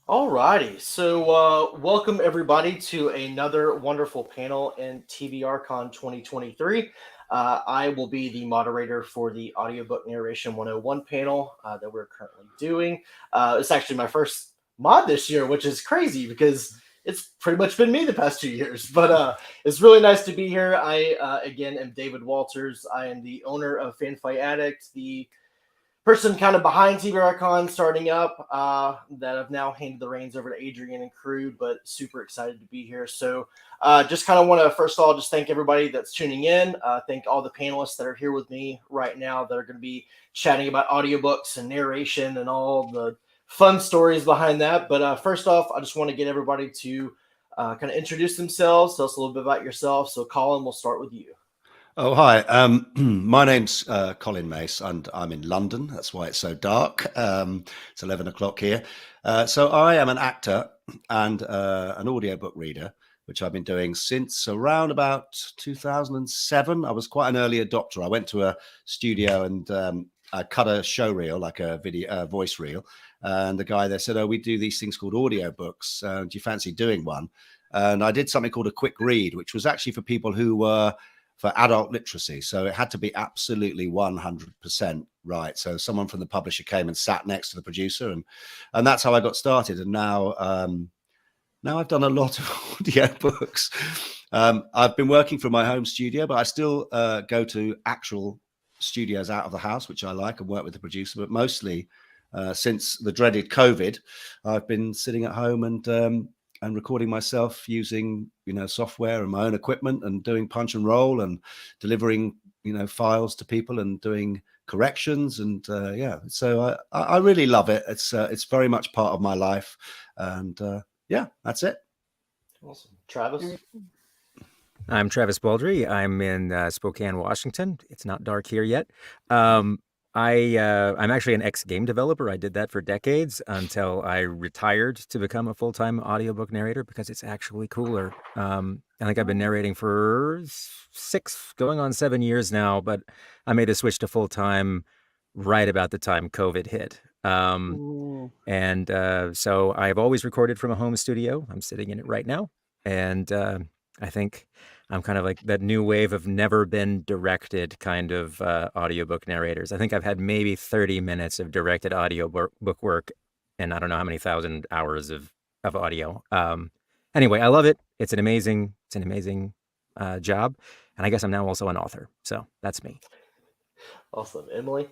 Alrighty, so welcome everybody to another wonderful panel in TBRCon 2023. I will be the moderator for the Audiobook Narration 101 panel that we're currently doing. It's actually my first mod this year, which is crazy because it's pretty much been me the past 2 years. But it's really nice to be here. I, again, am David Walters. I am the owner of FanFiAddict, the person kind of behind TBRCon starting up that I've now handed the reins over to Adrian and crew, but super excited to be here. So just kind of want to, first of all, just thank everybody that's tuning in. Thank all the panelists that are here with me right now that are going to be chatting about audiobooks and narration and all the fun stories behind that. But first off, I just want to get everybody to kind of introduce themselves, tell us a little bit about yourself. So Colin, we'll start with you. Oh, hi. My name's Colin Mace, and I'm in London. That's why it's so dark. It's 11 o'clock here. So I am an actor and an audiobook reader, which I've been doing since around about 2007. I was quite an early adopter. I went to a studio and I cut a show reel, like a video voice reel. And the guy there said, "Oh, we do these things called audiobooks. Do you fancy doing one?" And I did something called a quick read, which was actually for people who were for adult literacy. So it had to be absolutely 100% right. So someone from the publisher came and sat next to the producer, and that's how I got started. And now I've done a lot of audiobooks. I've been working from my home studio, but I still go to actual studios out of the house, which I like, and work with the producer. But mostly since the dreaded COVID, I've been sitting at home and recording myself using, software and my own equipment and doing punch and roll and delivering, files to people and doing corrections. And yeah, so I really love it. It's very much part of my life. And yeah, that's it. Awesome. Travis? I'm Travis Baldree. I'm in Spokane, Washington. It's not dark here yet. I'm actually an ex-game developer. I did that for decades until I retired to become a full-time audiobook narrator because it's actually cooler. I think I've been narrating for 6, going on 7 years now, but I made a switch to full-time right about the time COVID hit. So I've always recorded from a home studio. I'm sitting in it right now. And I think I'm kind of like that new wave of never been directed kind of audiobook narrators. I think I've had maybe 30 minutes of directed audiobook work and I don't know how many thousand hours of audio. Anyway, I love it. It's an amazing job. And I guess I'm now also an author. So that's me. Awesome. Emily?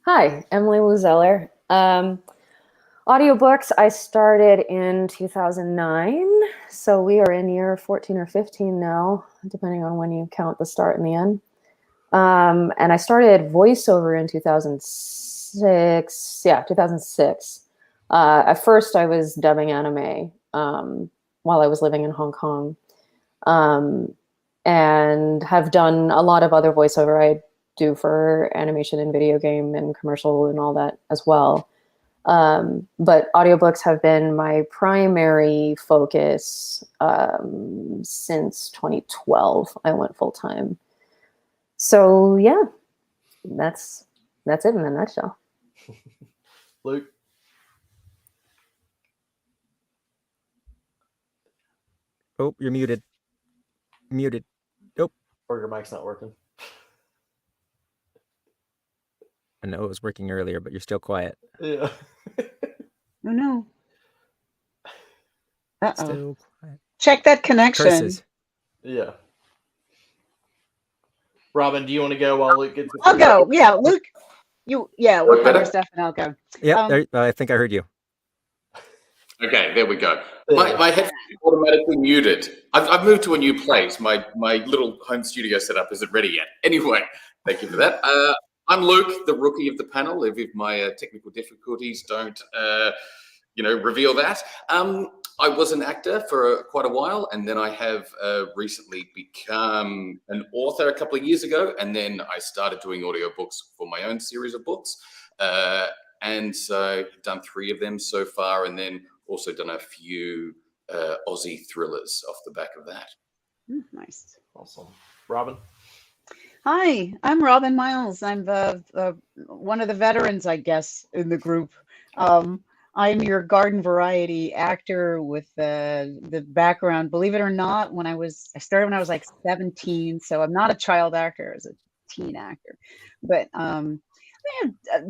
Hi, Emily Woo Zeller. Audiobooks, I started in 2009, so we are in year 14 or 15 now, depending on when you count the start and the end. And I started voiceover in 2006. Yeah, 2006. At first, I was dubbing anime while I was living in Hong Kong, and have done a lot of other voiceover I do for animation and video game and commercial and all that as well. But audiobooks have been my primary focus since 2012. I went full time. So yeah, that's it in a nutshell. Luke? Oh, you're muted. Muted. Nope. Or your mic's not working. I know it was working earlier, but you're still quiet. Yeah. Oh no. Uh-oh. Still quiet. Check that connection. Curses. Yeah. Robin, do you want to go while Luke gets? I'll go. Yeah, Luke. Luke cover stuff and I'll go. Yeah, I think I heard you. Okay, there we go. My headphones automatically muted. I've moved to a new place. My little home studio setup isn't ready yet. Anyway, thank you for that. I'm Luke, the rookie of the panel. If my technical difficulties don't, reveal that. I was an actor for quite a while, and then I have recently become an author a couple of years ago, and then I started doing audiobooks for my own series of books. And so I've done 3 of them so far, and then also done a few Aussie thrillers off the back of that. Nice. Awesome. Robin? Hi, I'm Robin Miles. I'm one of the veterans, I guess, in the group. I'm your garden variety actor with the background. Believe it or not, I started when I was like 17, so I'm not a child actor, I was a teen actor. But I've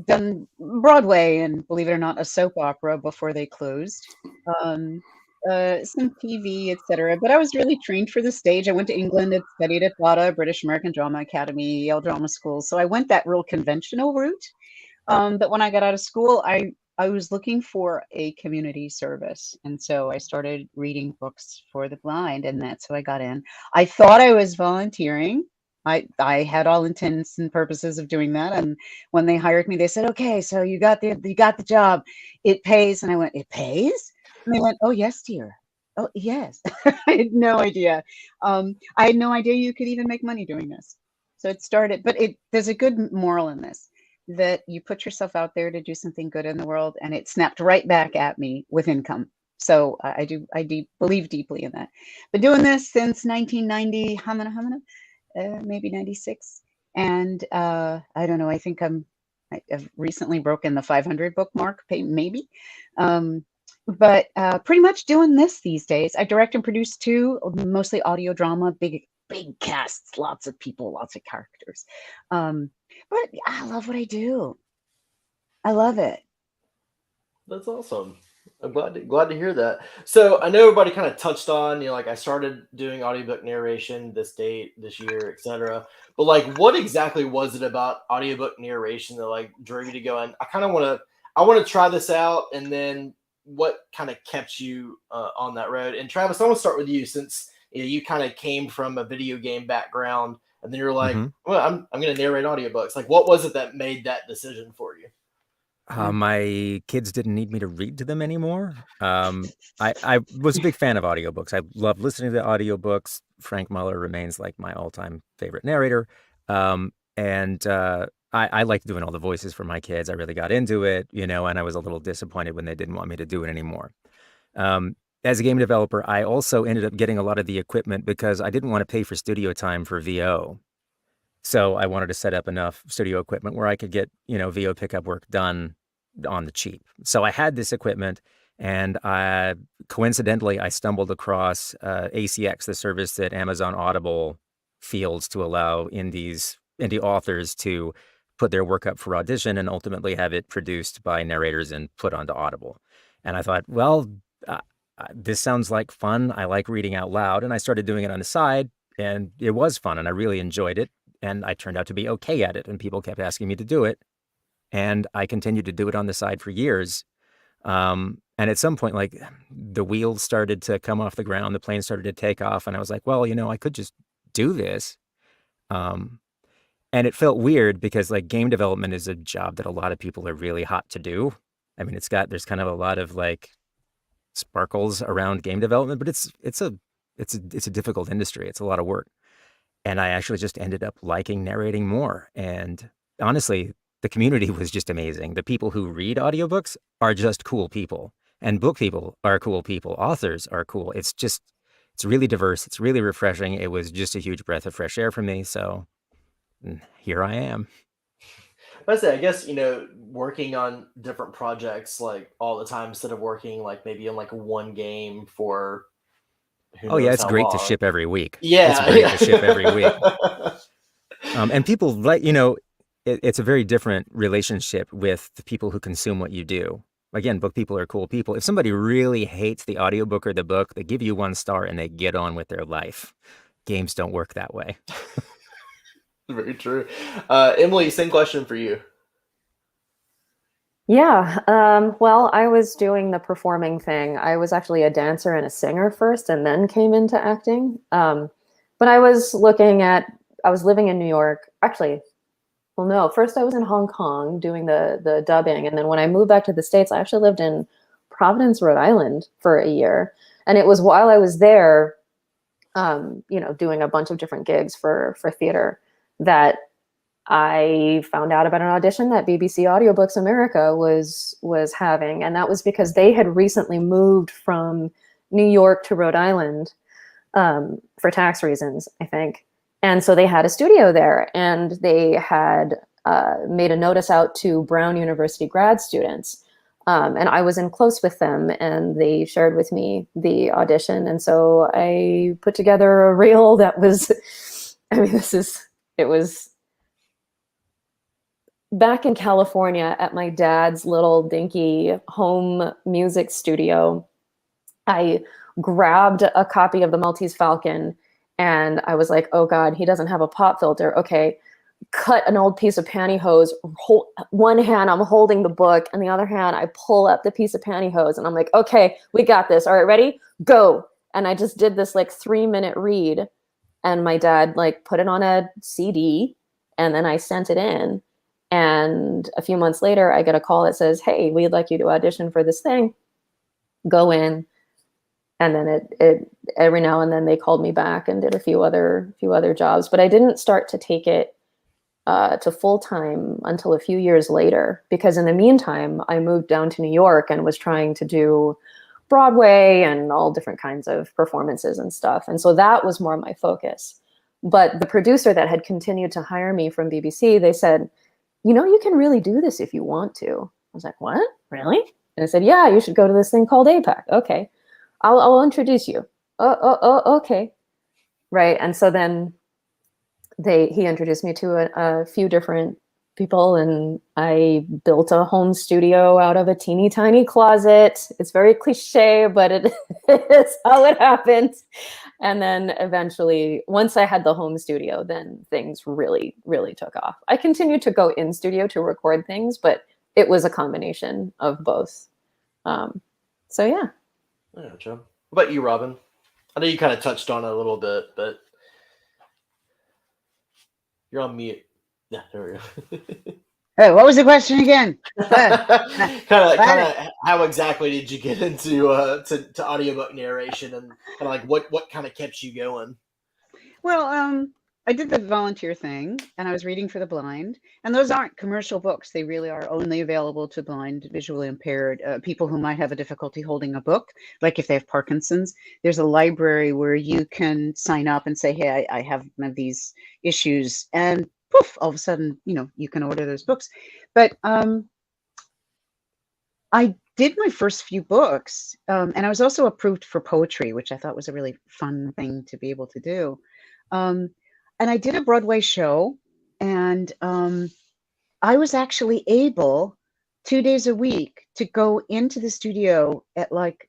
done Broadway and, believe it or not, a soap opera before they closed. Some TV, etc. But I was really trained for the stage. I went to England and studied at BADA, British American Drama Academy, Yale Drama School. So I went that real conventional route. But when I got out of school, I was looking for a community service. And so I started reading books for the blind, and that's how I got in. I thought I was volunteering. I had all intents and purposes of doing that. And when they hired me, they said, "Okay, so you got the job. It pays." And I went, "It pays?" And they went, "Oh, yes, dear. Oh, yes." I had no idea. I had no idea you could even make money doing this. So it started, but there's a good moral in this, that you put yourself out there to do something good in the world, and it snapped right back at me with income. So I believe deeply in that. Been doing this since 1990, maybe 96. And I don't know, I think I've recently broken the 500 book mark, maybe. But pretty much doing this these days. I direct and produce 2, mostly audio drama, big casts, lots of people, lots of characters. But I love what I do. I love it. That's awesome. I'm glad to hear that. So I know everybody kind of touched on, like I started doing audiobook narration this date, this year, etc. But like, what exactly was it about audiobook narration that like drove you to go in? I want to try this out, and then what kind of kept you on that road? And Travis, I want to start with you, since you kind of came from a video game background, and then you're like, well, I'm going to narrate audiobooks. Like, what was it that made that decision for you? My kids didn't need me to read to them anymore. I was a big fan of audiobooks. I loved listening to audiobooks. Frank Muller remains like my all-time favorite narrator. And I liked doing all the voices for my kids. I really got into it, and I was a little disappointed when they didn't want me to do it anymore. As a game developer, I also ended up getting a lot of the equipment because I didn't want to pay for studio time for VO. So I wanted to set up enough studio equipment where I could get, VO pickup work done on the cheap. So I had this equipment, and coincidentally, I stumbled across ACX, the service that Amazon Audible fields to allow indie authors to put their work up for audition and ultimately have it produced by narrators and put onto Audible. And I thought, well, this sounds like fun. I like reading out loud. And I started doing it on the side, and it was fun, and I really enjoyed it. And I turned out to be okay at it, and people kept asking me to do it. And I continued to do it on the side for years. And at some point, like, the wheels started to come off the ground, the plane started to take off, and I was like, well, I could just do this. And it felt weird because like game development is a job that a lot of people are really hot to do. I mean, there's kind of a lot of like sparkles around game development, but it's a difficult industry. It's a lot of work. And I actually just ended up liking narrating more. And honestly, the community was just amazing. The people who read audiobooks are just cool people. And book people are cool people. Authors are cool. It's really diverse. It's really refreshing. It was just a huge breath of fresh air for me. So here I am. I guess, working on different projects like all the time instead of working like maybe on like one game for it's great to ship every week. Yeah. It's great to ship every week. And people like, it's a very different relationship with the people who consume what you do. Again, book people are cool people. If somebody really hates the audiobook or the book, they give you 1 star and they get on with their life. Games don't work that way. Very true. Emily, same question for you. Yeah, well, I was doing the performing thing. I was actually a dancer and a singer first, and then came into acting. But I was living in New York. Actually, well, no, first I was in Hong Kong doing the dubbing. And then when I moved back to the States, I actually lived in Providence, Rhode Island for a year. And it was while I was there, doing a bunch of different gigs for theater, that I found out about an audition that BBC Audiobooks America was having. And that was because they had recently moved from New York to Rhode Island for tax reasons, I think. And so they had a studio there, and they had made a notice out to Brown University grad students And I was in close with them, and they shared with me the audition. And so I put together a reel that was, I mean, it was back in California at my dad's little dinky home music studio. I grabbed a copy of the Maltese Falcon, and I was like, oh God, he doesn't have a pop filter. Okay. Cut an old piece of pantyhose. One hand I'm holding the book, and the other hand I pull up the piece of pantyhose, and I'm like, okay, we got this. All right, ready? Go. And I just did this like 3-minute read, and my dad like put it on a CD, and then I sent it in. And a few months later, I get a call that says, hey, we'd like you to audition for this thing. Go in. And then it every now and then they called me back and did a few other jobs, but I didn't start to take it to full time until a few years later, because in the meantime, I moved down to New York and was trying to do Broadway and all different kinds of performances and stuff. And so that was more my focus. But the producer that had continued to hire me from BBC, they said, you know, you can really do this if you want to. I was like, what? Really? And I said, yeah, you should go to this thing called APAC. Okay, I'll introduce you. Okay. Right. And so then he introduced me to a few different people, and I built a home studio out of a teeny tiny closet. It's very cliche, but it is how it happened. And then eventually, once I had the home studio, then things really, really took off. I continued to go in studio to record things, but it was a combination of both. So yeah. Yeah, Joe. What about you, Robin? I know you kind of touched on it a little bit, but you're on mute. Yeah, there we go. Hey, what was the question again? kind of how exactly did you get into to audiobook narration, and kind of like what kind of kept you going? Well, I did the volunteer thing, and I was reading for the blind, and those aren't commercial books. They really are only available to blind, visually impaired people who might have a difficulty holding a book, like if they have Parkinson's. There's a library where you can sign up and say, hey, I have one of these issues, and poof, all of a sudden, you know, you can order those books. But I did my first few books, and I was also approved for poetry, which I thought was a really fun thing to be able to do. And I did a Broadway show, and I was actually able 2 days a week to go into the studio at like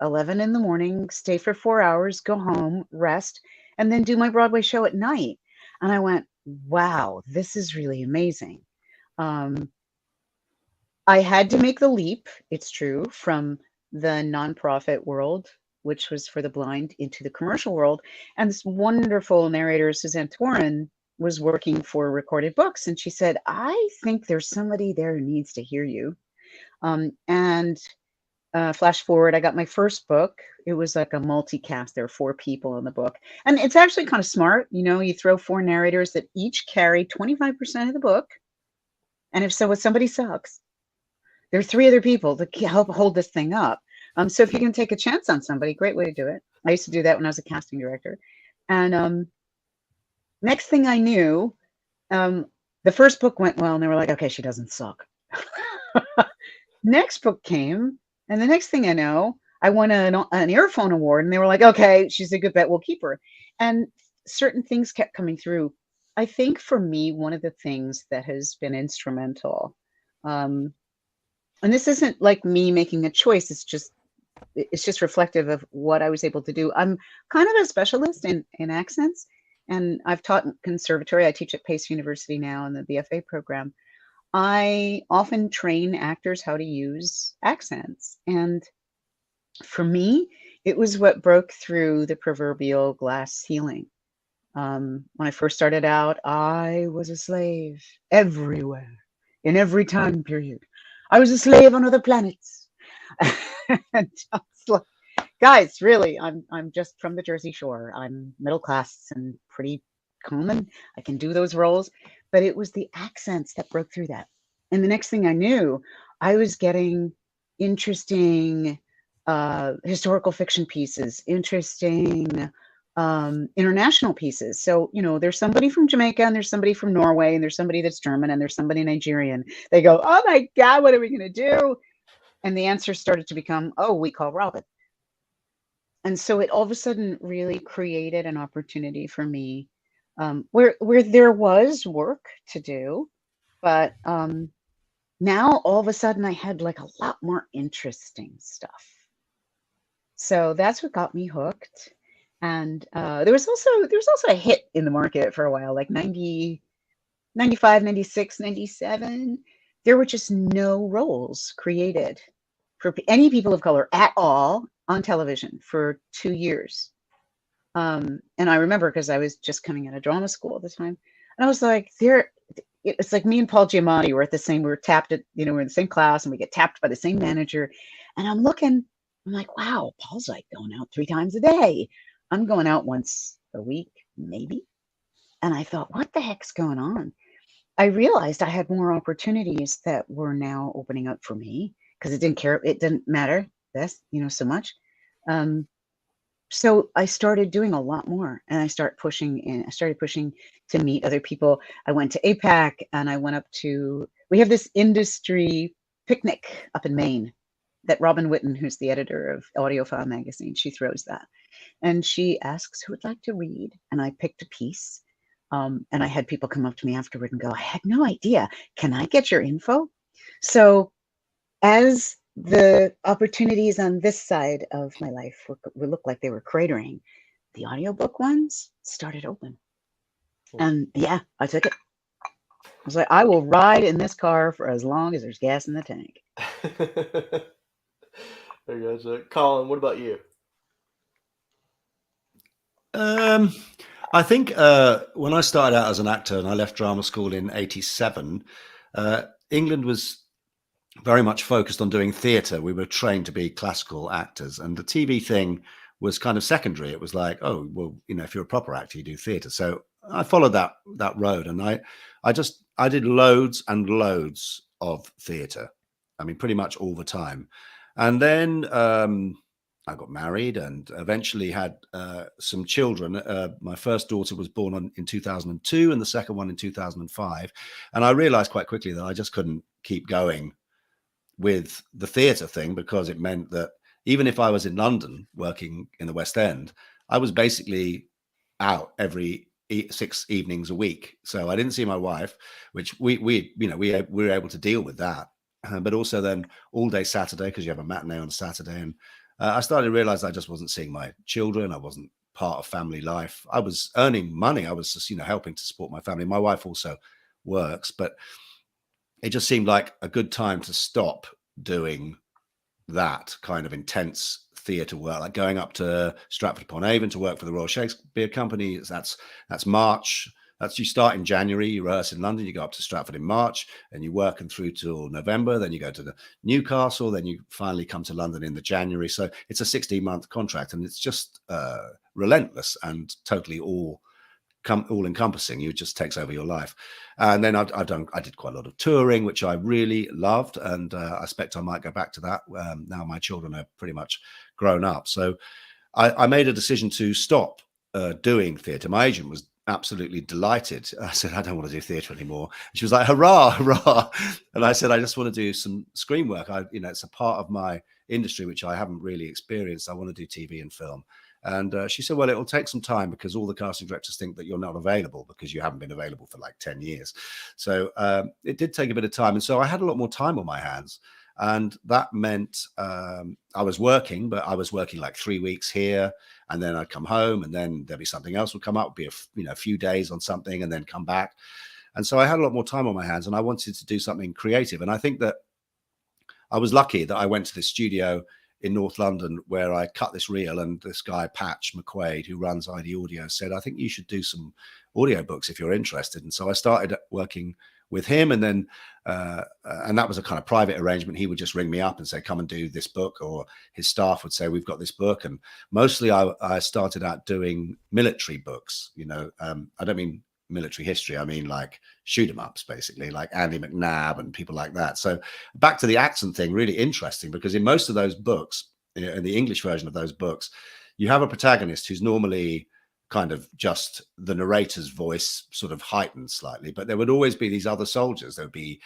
11 in the morning, stay for 4 hours, go home, rest, and then do my Broadway show at night. And I went, wow, this is really amazing. I had to make the leap, it's true, from the nonprofit world, which was for the blind, into the commercial world. And this wonderful narrator, Suzanne Torin, was working for Recorded Books. And she said, I think there's somebody there who needs to hear you. Flash forward, I got my first book. It was like a multicast. There were 4 people in the book. And it's actually kind of smart. You know, you throw 4 narrators that each carry 25% of the book. And if somebody sucks, there are 3 other people to help hold this thing up. So if you can take a chance on somebody, great way to do it. I used to do that when I was a casting director. And next thing I knew, the first book went well, and they were like, okay, she doesn't suck. Next book came, and the next thing I know, I won an earphone award, and they were like, okay, she's a good bet, we'll keep her. And certain things kept coming through. I think for me, one of the things that has been instrumental, and this isn't like me making a choice, it's just reflective of what I was able to do. I'm kind of a specialist in accents, and I've taught in conservatory. I teach at Pace University now in the BFA program. I often train actors how to use accents. And for me, it was what broke through the proverbial glass ceiling. When I first started out, I was a slave everywhere, in every time period. I was a slave on other planets. And just like, guys, really, I'm just from the Jersey Shore. I'm middle class and pretty common. I can do those roles, but it was the accents that broke through that. And the next thing I knew, I was getting interesting historical fiction pieces, interesting international pieces. So, you know, there's somebody from Jamaica, and there's somebody from Norway, and there's somebody that's German, and there's somebody Nigerian. They go, oh my God, what are we going to do? And the answer started to become, oh, we call Robin. And so it all of a sudden really created an opportunity for me where there was work to do, but now all of a sudden I had like a lot more interesting stuff. So that's what got me hooked. And there was also a hit in the market for a while, like 90, 95, 96, 97. There were just no roles created for any people of color at all on television for 2 years. And I remember because I was just coming out of drama school at the time, and I was like, it's like me and Paul Giamatti were we were tapped at, we're in the same class and we get tapped by the same manager. And I'm like, wow, Paul's like going out 3 times a day. I'm going out once a week, maybe. And I thought, what the heck's going on? I realized I had more opportunities that were now opening up for me because it didn't matter so much. So I started doing a lot more, and I started pushing to meet other people. I went to APAC, and I went we have this industry picnic up in Maine that Robin Whitten, who's the editor of Audiophile magazine, she throws that. And she asks who would like to read, and I picked a piece. And I had people come up to me afterward and go, I had no idea. Can I get your info? So as the opportunities on this side of my life looked like they were cratering, the audiobook ones started open. And yeah, I took it. I was like, I will ride in this car for as long as there's gas in the tank. There you go. So, Colin, what about you? I think when I started out as an actor and I left drama school in '87, England was very much focused on doing theatre. We were trained to be classical actors, and the TV thing was kind of secondary. It was like, oh, well, if you're a proper actor, you do theatre. So I followed that road, and I did loads and loads of theatre. I mean, pretty much all the time. And then I got married and eventually had some children. My first daughter was born in 2002 and the second one in 2005. And I realized quite quickly that I just couldn't keep going with the theatre thing, because it meant that even if I was in London working in the West End, I was basically out every 6 evenings a week. So I didn't see my wife, which we were able to deal with that. But also then all day Saturday, because you have a matinee on Saturday. And I started to realize I just wasn't seeing my children. I wasn't part of family life. I was earning money. I was just, helping to support my family. My wife also works, but it just seemed like a good time to stop doing that kind of intense theatre work, like going up to Stratford-upon-Avon to work for the Royal Shakespeare Company. That's March. You start in January, you rehearse in London, you go up to Stratford in March, and you work through till November. Then you go to the Newcastle, then you finally come to London in the January. So it's a 16-month contract, and it's just relentless and totally all-encompassing. It just takes over your life. And then I did quite a lot of touring, which I really loved, and I expect I might go back to that. Now my children are pretty much grown up, so I made a decision to stop doing theatre. My agent was absolutely delighted. I said, I don't want to do theatre anymore. And she was like, hurrah, hurrah. And I said, I just want to do some screen work. It's a part of my industry which I haven't really experienced. I want to do TV and film. And she said, well, it'll take some time because all the casting directors think that you're not available because you haven't been available for like 10 years. So it did take a bit of time. And so I had a lot more time on my hands. And that meant I was working, but I was working like 3 weeks here, and then I'd come home, and then there'd be something else would come up, be a few days on something, and then come back. And so I had a lot more time on my hands, and I wanted to do something creative. And I think that I was lucky that I went to this studio in North London where I cut this reel, and this guy, Patch McQuaid, who runs ID Audio, said, I think you should do some audiobooks if you're interested. And so I started working with him, and then and that was a kind of private arrangement. He would just ring me up and say, come and do this book, or his staff would say, we've got this book. And mostly I started out doing military books. I don't mean military history, I mean like shoot 'em ups, basically, like Andy McNabb and people like that. So back to the accent thing, really interesting, because in most of those books, in the English version of those books, you have a protagonist who's normally kind of just the narrator's voice sort of heightened slightly, but there would always be these other soldiers. There would be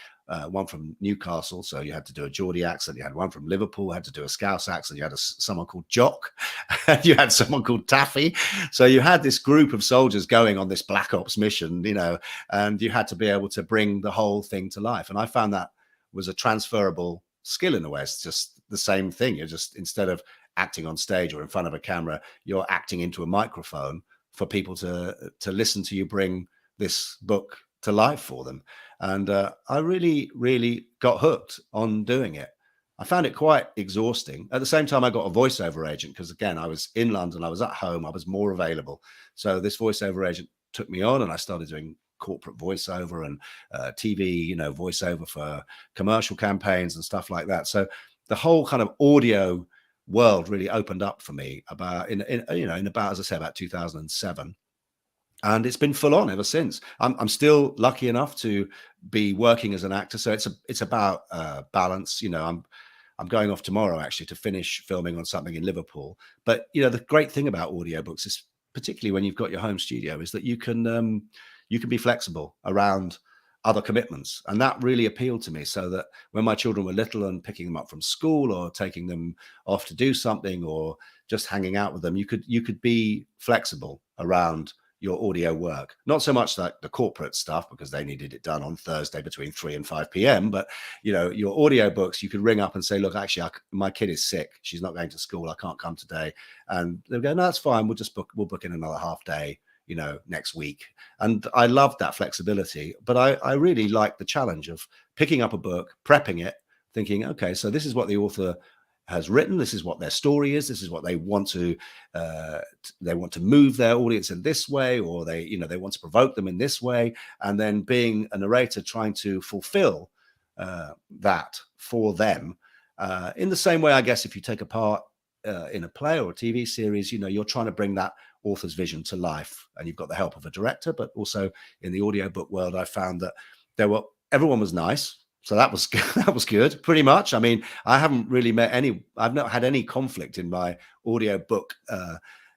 one from Newcastle, so you had to do a Geordie accent. You had one from Liverpool, had to do a Scouse accent. You had someone called Jock, and you had someone called Taffy. So you had this group of soldiers going on this Black Ops mission, you know, and you had to be able to bring the whole thing to life. And I found that was a transferable skill in a way. It's just the same thing. You're just, instead of acting on stage or in front of a camera, you're acting into a microphone for people to listen to you bring this book to life for them. And I really got hooked on doing it. I found it quite exhausting. At the same time, I got a voiceover agent because, again, I was in London, I was at home, I was more available. So this voiceover agent took me on, and I started doing corporate voiceover and TV, you know, voiceover for commercial campaigns and stuff like that. So the whole kind of audio world really opened up for me about in about, as I say, about 2007. And it's been full on ever since. I'm still lucky enough to be working as an actor, so it's about balance. You know, I'm going off tomorrow actually to finish filming on something in Liverpool. But you know, the great thing about audiobooks is, particularly when you've got your home studio, is that you can be flexible around other commitments, and that really appealed to me. So that when my children were little and picking them up from school or taking them off to do something or just hanging out with them, you could be flexible around your audio work. Not so much like the corporate stuff, because they needed it done on Thursday between 3 and 5 p.m. But you know, your audiobooks, you could ring up and say, look, actually, my kid is sick, she's not going to school, I can't come today. And they'll go, no, that's fine, we'll book in another half day, you know, next week. And I loved that flexibility, but I really liked the challenge of picking up a book, prepping it, thinking, okay, so this is what the author has written, this is what their story is, this is what they want to move their audience in this way, or they want to provoke them in this way. And then being a narrator, trying to fulfill that for them in the same way, I guess, if you take a part in a play or a TV series, you know, you're trying to bring that author's vision to life, and you've got the help of a director. But also in the audiobook world, I found that everyone was nice, so that was that was good, pretty much. I mean, I've not had any conflict in my audiobook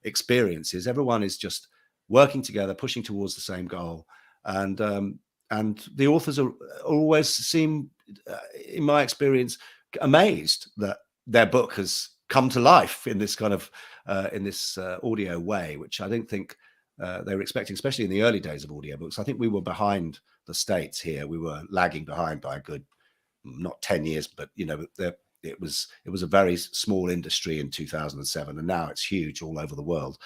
experiences. Everyone is just working together, pushing towards the same goal, and the authors always seem, in my experience, amazed that their book has come to life in this kind of audio way, which I don't think they were expecting, especially in the early days of audiobooks. I think we were behind the States here. We were lagging behind by a good, not 10 years, but you know, it was a very small industry in 2007, and now it's huge all over the world.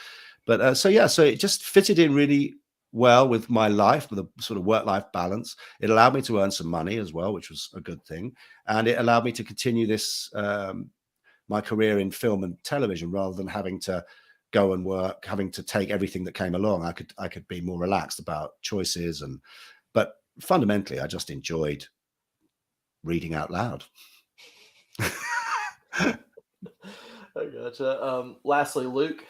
But so it just fitted in really well with my life, with a sort of work-life balance. It allowed me to earn some money as well, which was a good thing, and it allowed me to continue this my career in film and television, rather than having to go and work, having to take everything that came along. I could be more relaxed about choices, but fundamentally, I just enjoyed reading out loud. I gotcha. Lastly, Luke.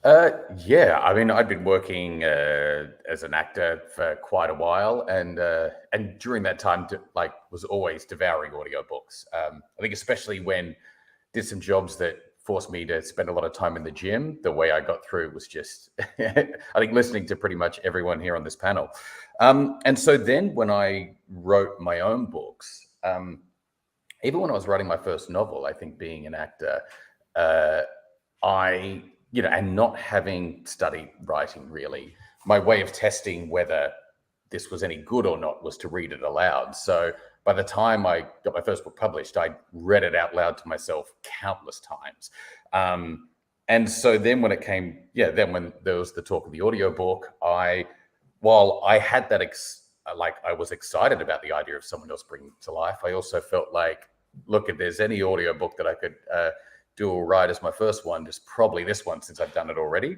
Yeah, I mean, I'd been working as an actor for quite a while, and during that time, was always devouring audiobooks. I think especially when did some jobs that forced me to spend a lot of time in the gym, the way I got through was just, I think, listening to pretty much everyone here on this panel. And so then when I wrote my own books, even when I was writing my first novel, I think being an actor, and not having studied writing really, my way of testing whether this was any good or not was to read it aloud. So by the time I got my first book published, I read it out loud to myself countless times. And so then when it came, when there was the talk of the audiobook, while I had that, I was excited about the idea of someone else bringing it to life, I also felt like, look, if there's any audiobook that I could do or write as my first one, just probably this one, since I've done it already.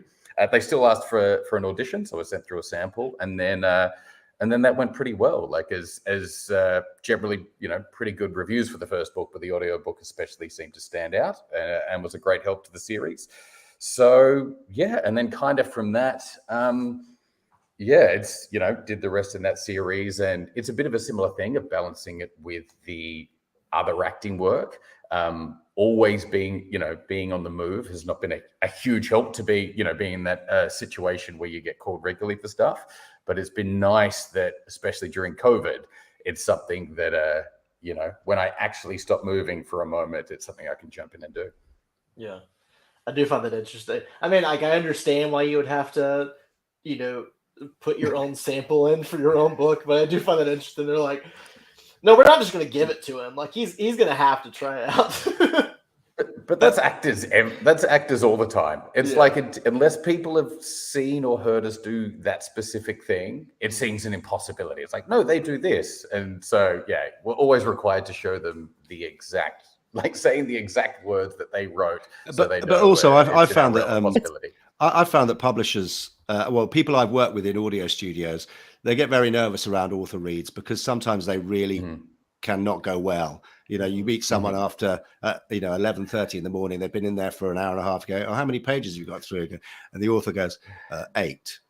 They still asked for an audition, so I sent through a sample, and then that went pretty well. As generally, pretty good reviews for the first book, but the audiobook especially seemed to stand out and was a great help to the series. So and then kind of from that, it's did the rest in that series, and it's a bit of a similar thing of balancing it with the other acting work. always being on the move has not been a huge help to be, being in that situation where you get called regularly for stuff. But it's been nice that, especially during COVID, it's something that, when I actually stop moving for a moment, it's something I can jump in and do. Yeah, I do find that interesting. I mean, like, I understand why you would have to, put your own sample in for your own book, but I do find that interesting. They're like, no, we're not just going to give it to him. Like, he's going to have to try it out. But that's actors. That's actors all the time. It's like unless people have seen or heard us do that specific thing, it seems an impossibility. It's like, no, they do this, and so we're always required to show them the exact, saying the exact words that they wrote. But also, I found that I found that publishers, people I've worked with in audio studios, they get very nervous around author reads because sometimes they really cannot go well. You meet someone after 11:30 in the morning, they've been in there for an hour and a half, go, oh, how many pages have you got through? And the author goes, 8.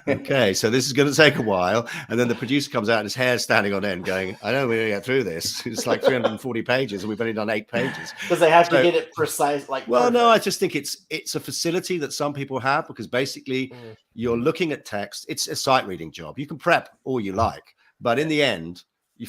Okay, so this is going to take a while. And then the producer comes out and his hair's standing on end going, I know we're going to get through this. It's like 340 pages and we've only done 8 pages. Because they have to get it precise. Well, no, I just think it's a facility that some people have because basically you're looking at text. It's a sight reading job. You can prep all you like, but in the end, you're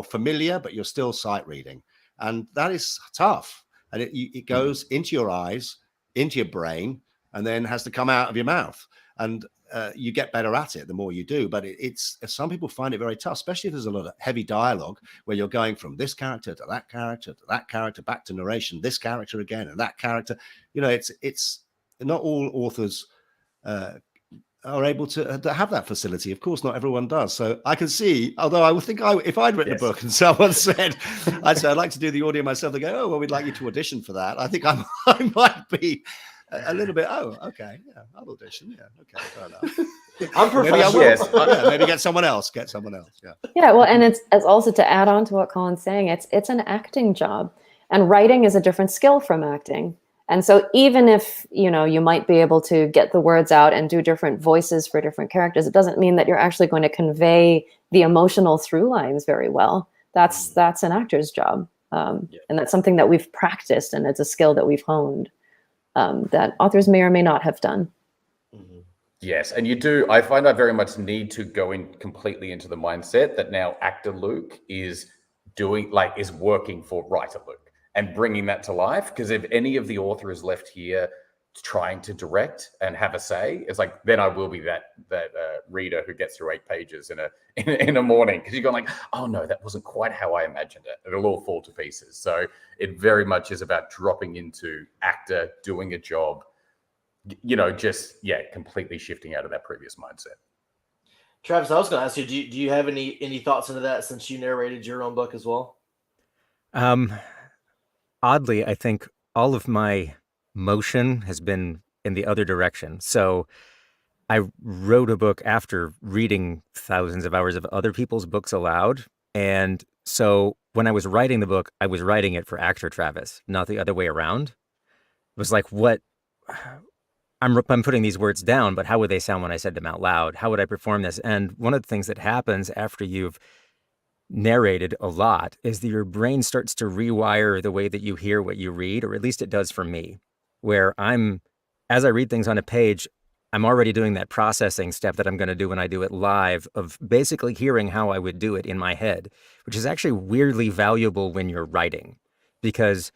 familiar, but you're still sight reading. And that is tough. And it goes into your eyes, into your brain, and then has to come out of your mouth. And you get better at it the more you do. But it's some people find it very tough, especially if there's a lot of heavy dialogue where you're going from this character to that character to that character, back to narration, this character again, and that character. It's not all authors are able to have that facility. Of course, not everyone does. So I can see, although I would think if I'd written a book and someone said, I'd like to do the audio myself, they go, oh, well, we'd like you to audition for that. I think I might be a little bit, oh, okay, yeah, I'll audition. Yeah, okay, fair enough. I'm professional. Maybe get someone else. Yeah. Yeah, well, and it's also to add on to what Colin's saying, it's an acting job. And writing is a different skill from acting. And so even if, you might be able to get the words out and do different voices for different characters, it doesn't mean that you're actually going to convey the emotional through lines very well. That's an actor's job. And that's something that we've practiced, and it's a skill that we've honed that authors may or may not have done. Yes, and you do. I find I very much need to go in completely into the mindset that now actor Luke is working for writer Luke. And bringing that to life, because if any of the author is left here trying to direct and have a say, it's like then I will be that reader who gets through 8 pages in a morning because you're going like, oh no, that wasn't quite how I imagined it. It'll all fall to pieces. So it very much is about dropping into actor, doing a job, completely shifting out of that previous mindset. Travis, I was going to ask you, do you have any thoughts into that since you narrated your own book as well? Oddly, I think all of my motion has been in the other direction. So I wrote a book after reading thousands of hours of other people's books aloud. And so when I was writing the book, I was writing it for actor Travis, not the other way around. It was like, I'm putting these words down, but how would they sound when I said them out loud? How would I perform this? And one of the things that happens after you've narrated a lot is that your brain starts to rewire the way that you hear what you read, or at least it does for me, where as I read things on a page, I'm already doing that processing step that I'm going to do when I do it live of basically hearing how I would do it in my head, which is actually weirdly valuable when you're writing, because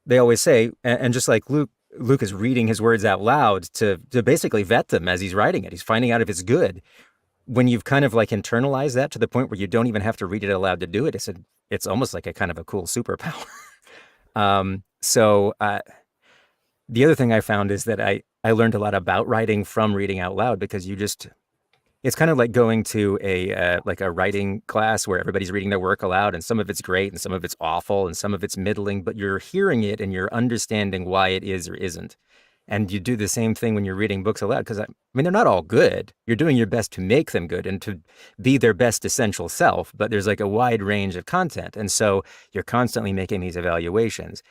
they always say, and just like Luke is reading his words out loud to basically vet them as he's writing it. He's finding out if it's good. When you've kind of internalized that to the point where you don't even have to read it aloud to do it, it's almost like a kind of a cool superpower. The other thing I found is that I learned a lot about writing from reading out loud, because it's kind of like going to a writing class where everybody's reading their work aloud, and some of it's great and some of it's awful and some of it's middling, but you're hearing it and you're understanding why it is or isn't. And you do the same thing when you're reading books aloud, because they're not all good. You're doing your best to make them good and to be their best essential self, but there's a wide range of content. And so you're constantly making these evaluations.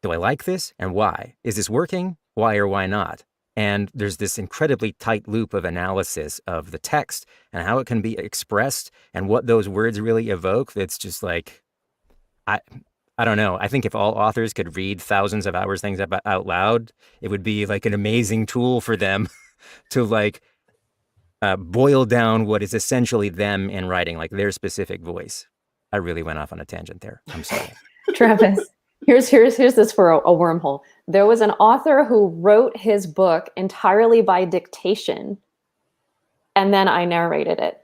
Do I like this? And why? Is this working? Why or why not? And there's this incredibly tight loop of analysis of the text and how it can be expressed and what those words really evoke. That's just I don't know. I think if all authors could read thousands of hours things out loud, it would be like an amazing tool for them to like boil down what is essentially them in writing, like their specific voice. I really went off on a tangent there. I'm sorry. Travis, here's this for a wormhole. There was an author who wrote his book entirely by dictation, and then I narrated it.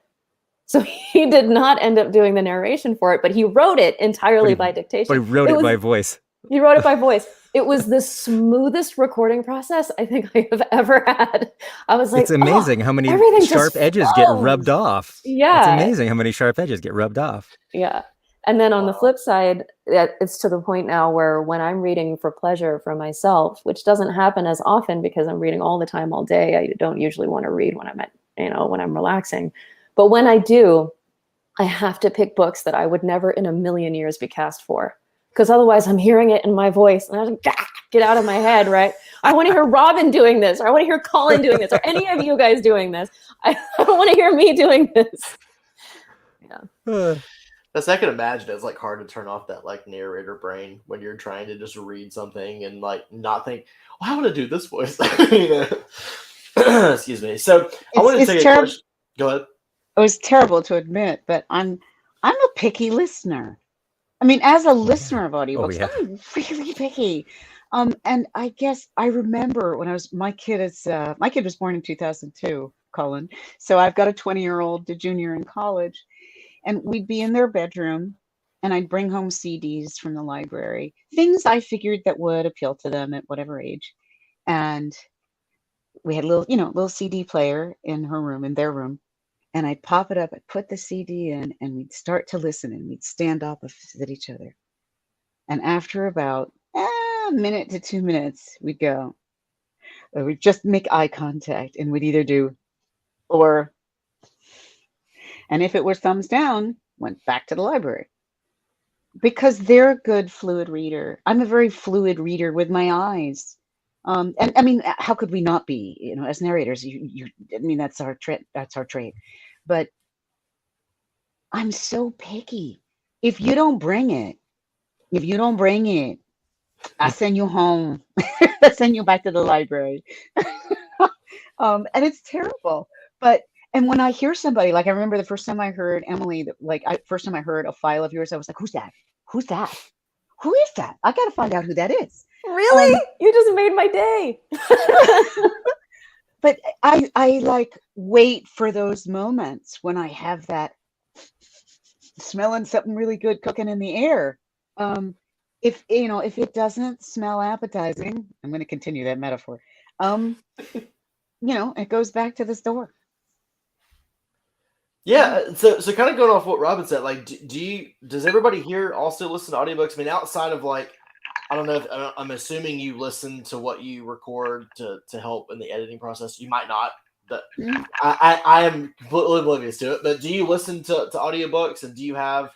So he did not end up doing the narration for it, but he wrote it entirely by dictation. But he wrote it by voice. He wrote it by voice. It was the smoothest recording process I think I have ever had. I was like, it's amazing how many sharp edges get rubbed off. Yeah. It's amazing how many sharp edges get rubbed off. Yeah. And then on the flip side, it's to the point now where when I'm reading for pleasure for myself, which doesn't happen as often because I'm reading all the time, all day. I don't usually want to read when I'm when I'm relaxing. But when I do, I have to pick books that I would never in a million years be cast for. Because otherwise I'm hearing it in my voice and I'm like, get out of my head, right? I want to hear Robin doing this, or I want to hear Colin doing this, or any of you guys doing this. I don't want to hear me doing this. Yeah. That's I can imagine it's like hard to turn off that like narrator brain when you're trying to just read something and like not think, well, I want to do this voice. Excuse me. So I want to take a question. Go ahead. It was terrible to admit, but I'm a picky listener. I mean, as a listener of audiobooks, I'm really picky. And I guess I remember when my kid was born in 2002, Colin. So I've got a 20-year-old, a junior in college, and we'd be in their bedroom and I'd bring home CDs from the library, things I figured that would appeal to them at whatever age. And we had a little CD player in their room. And I'd pop it up, I'd put the CD in, and we'd start to listen, and we'd stand opposite each other. And after about a minute to 2 minutes, we'd go, or we'd just make eye contact, and we'd either do, or, and if it were thumbs down, went back to the library. Because they're a good fluid reader. I'm a very fluid reader with my eyes. And I mean, how could we not be? As narrators, I mean, that's our trait. But I'm so picky. If you don't bring it, I send you home. I send you back to the library. And it's terrible. And when I hear somebody, like I remember the first time I heard Emily, first time I heard a file of yours, I was like, "Who's that? Who's that? Who is that? I got to find out who that is." Really? You just made my day. But I like wait for those moments when I have that smelling something really good cooking in the air. If it doesn't smell appetizing, I'm going to continue that metaphor. It goes back to the store. Yeah, so kind of going off what Robin said, like, does everybody here also listen to audiobooks? I mean, outside of like, I don't know if I'm assuming you listen to what you record to help in the editing process. You might not, but I am completely oblivious to it. But do you listen to audiobooks, and do you have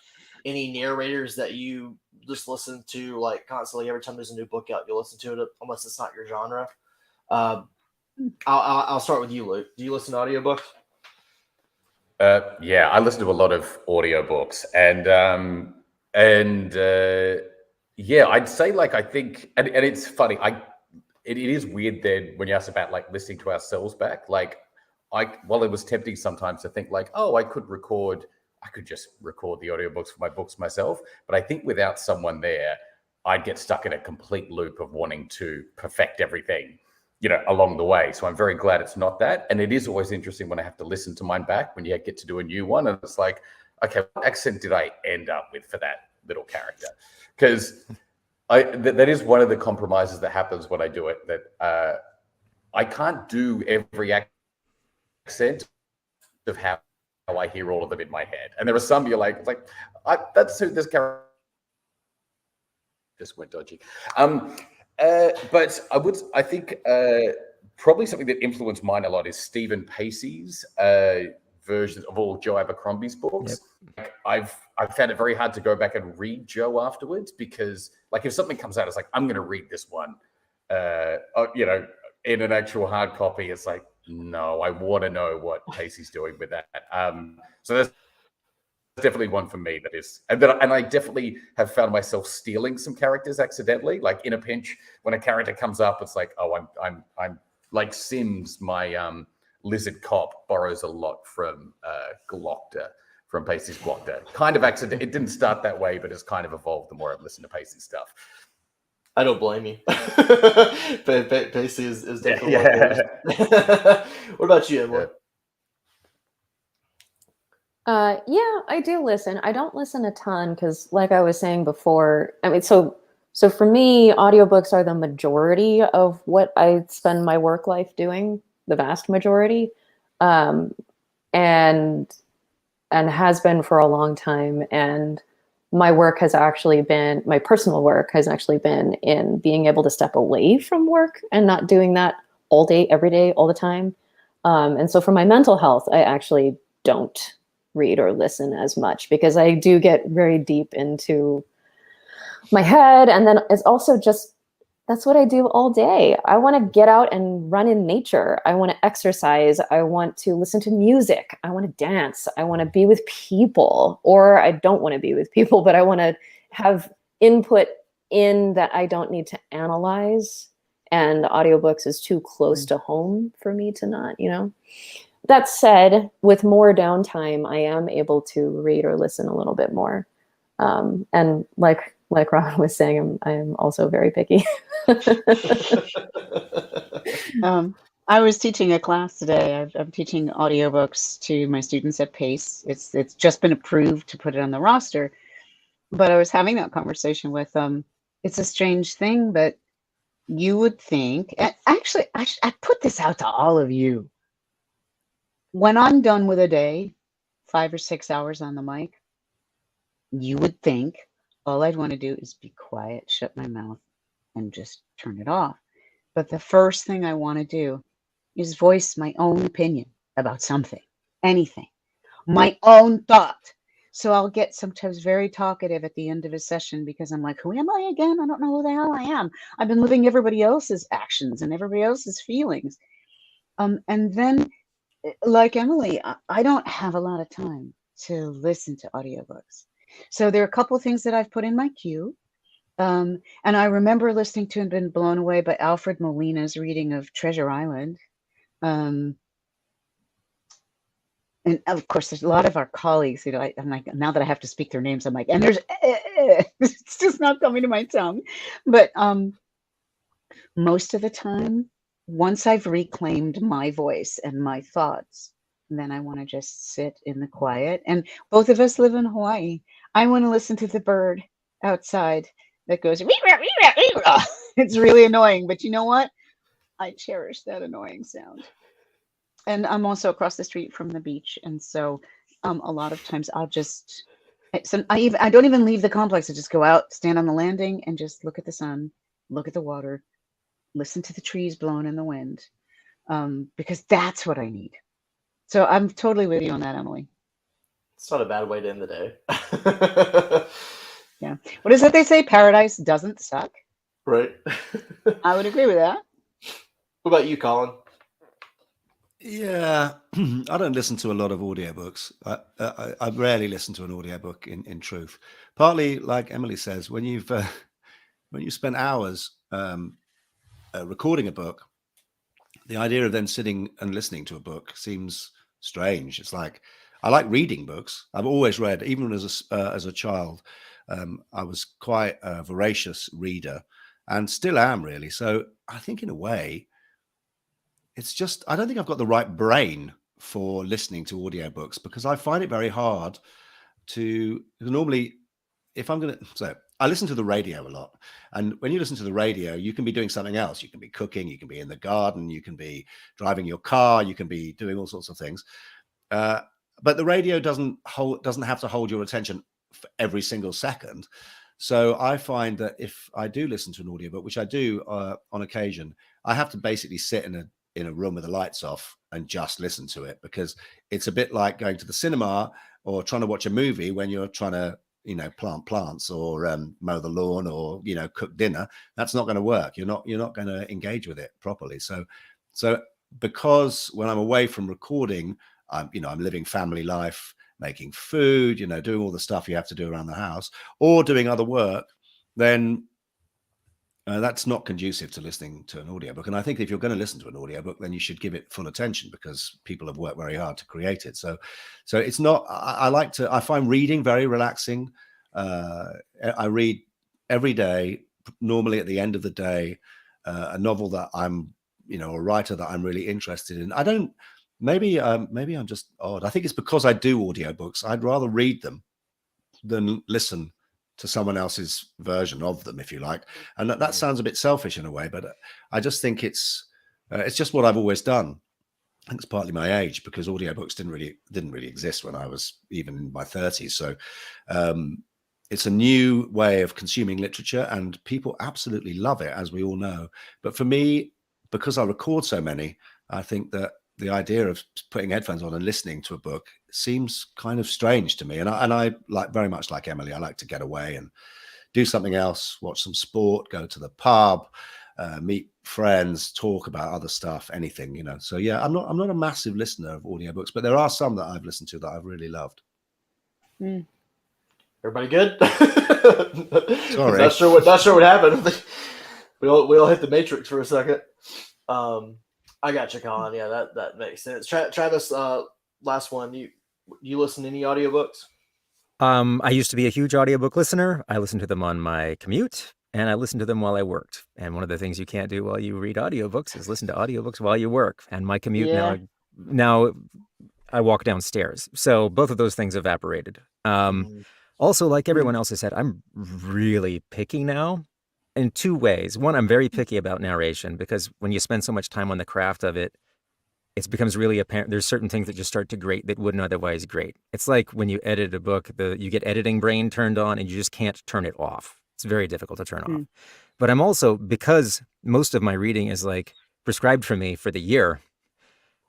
any narrators that you just listen to like constantly every time there's a new book out? You listen to it unless it's not your genre. I'll start with you, Luke. Do you listen to audiobooks? Yeah, I listen to a lot of audiobooks, and yeah, I'd say like I think, and it's funny. It is weird then when you ask about like listening to ourselves back. Like while it was tempting sometimes to think like, oh, I could just record the audiobooks for my books myself. But I think without someone there, I'd get stuck in a complete loop of wanting to perfect everything, along the way. So I'm very glad it's not that. And it is always interesting when I have to listen to mine back when you get to do a new one. And it's like, okay, what accent did I end up with for that little character? Because that is one of the compromises that happens when I do it, that I can't do every accent of how I hear all of them in my head. And there are some you're like that's who this character just went dodgy. But I think probably something that influenced mine a lot is Stephen Pacey's version of all Joe Abercrombie's books. Yep. I've found it very hard to go back and read Joe afterwards, because like if something comes out, it's like, I'm going to read this one, in an actual hard copy. It's like, no, I want to know what Pacey's doing with that. So definitely one for me that is, and I definitely have found myself stealing some characters accidentally. Like in a pinch, when a character comes up, it's like, oh, I'm like Sims, my lizard cop borrows a lot from Glockter, from Pacey's Glockter. Kind of accident. It didn't start that way, but it's kind of evolved the more I've listened to Pacey's stuff. I don't blame you. Pacey is definitely one of yours. What about you, Emily? Yeah, I do listen. I don't listen a ton because, like I was saying before, I mean, so for me, audiobooks are the majority of what I spend my work life doing, the vast majority, and has been for a long time. And my work has actually been, my personal work has actually been in being able to step away from work and not doing that all day, every day, all the time. And so for my mental health, I actually don't read or listen as much because I do get very deep into my head. And then it's also just, that's what I do all day. I want to get out and run in nature. I want to exercise. I want to listen to music. I want to dance. I want to be with people, or I don't want to be with people, but I want to have input in that I don't need to analyze. And audiobooks is too close to home for me to not, That said, with more downtime, I am able to read or listen a little bit more. And like Ron was saying, I'm also very picky. I was teaching a class today. I'm teaching audiobooks to my students at Pace. It's just been approved to put it on the roster. But I was having that conversation with them. It's a strange thing, but you would think, and actually, I put this out to all of you. When I'm done with a day, 5 or 6 hours on the mic, you would think all I'd want to do is be quiet, shut my mouth, and just turn it off. But the first thing I want to do is voice my own opinion about something, anything, my own thought. So I'll get sometimes very talkative at the end of a session because I'm like, who am I again? I don't know who the hell I am. I've been living everybody else's actions and everybody else's feelings. And then, like Emily, I don't have a lot of time to listen to audiobooks. So there are a couple of things that I've put in my queue. And I remember listening to and been blown away by Alfred Molina's reading of Treasure Island. And of course, there's a lot of our colleagues, I'm like, now that I have to speak their names, I'm like, and there's, it's just not coming to my tongue. But most of the time, once I've reclaimed my voice and my thoughts, then I want to just sit in the quiet. And both of us live in Hawaii. I want to listen to the bird outside that goes, it's really annoying, but you know what? I cherish that annoying sound. And I'm also across the street from the beach. And so a lot of times I'll just, I don't even leave the complex. I just go out, stand on the landing and just look at the sun, look at the water, listen to the trees blowing in the wind, because that's what I need. So I'm totally with you on that, Emily. It's not a bad way to end the day. Yeah. What is it they say? Paradise doesn't suck. Right. I would agree with that. What about you, Colin? Yeah, I don't listen to a lot of audiobooks. I rarely listen to an audiobook in truth. Partly, like Emily says, when you spend hours recording a book, the idea of then sitting and listening to a book seems strange. It's like, I like reading books. I've always read, even as a child. I was quite a voracious reader and still am, really. So I think in a way, it's just, I don't think I've got the right brain for listening to audiobooks because I find it very hard to normally, so I listen to the radio a lot. And when you listen to the radio, you can be doing something else. You can be cooking, you can be in the garden, you can be driving your car, you can be doing all sorts of things. But the radio doesn't have to hold your attention for every single second. So I find that if I do listen to an audiobook, which I do on occasion, I have to basically sit in a room with the lights off and just listen to it, because it's a bit like going to the cinema or trying to watch a movie when you're trying to, plant plants or mow the lawn or, cook dinner. That's not going to work. You're not going to engage with it properly. So because when I'm away from recording, I'm living family life, making food, doing all the stuff you have to do around the house, or doing other work, then that's not conducive to listening to an audiobook. And I think if you're going to listen to an audiobook, then you should give it full attention, because people have worked very hard to create it. So it's not, I find reading very relaxing. I read every day, normally at the end of the day, a novel that I'm, a writer that I'm really interested in. I don't, maybe I'm just odd. I think it's because I do audiobooks. I'd rather read them than listen to someone else's version of them, if you like. And that sounds a bit selfish in a way, but I just think it's just what I've always done. I think it's partly my age, because audiobooks didn't really exist when I was even in my 30s. So it's a new way of consuming literature, and people absolutely love it, as we all know. But for me, because I record so many, I think that the idea of putting headphones on and listening to a book seems kind of strange to me. And I like, very much like Emily, I like to get away and do something else, watch some sport, go to the pub, meet friends, talk about other stuff, anything, So yeah, I'm not a massive listener of audiobooks, but there are some that I've listened to that I've really loved. Everybody good? Sorry. Not sure what happened. We all hit the matrix for a second. I got you, Colin. Yeah, that makes sense. Travis, last one. You listen to any audiobooks? I used to be a huge audiobook listener. I listened to them on my commute, and I listened to them while I worked. And one of the things you can't do while you read audiobooks is listen to audiobooks while you work. And my commute now I walk downstairs. So both of those things evaporated. Also, like everyone else has said, I'm really picky now in two ways. One, I'm very picky about narration, because when you spend so much time on the craft of it, it becomes really apparent. There's certain things that just start to grate that wouldn't otherwise grate. It's like when you edit a book, you get editing brain turned on and you just can't turn it off. It's very difficult to turn off. But I'm also, because most of my reading is like prescribed for me for the year,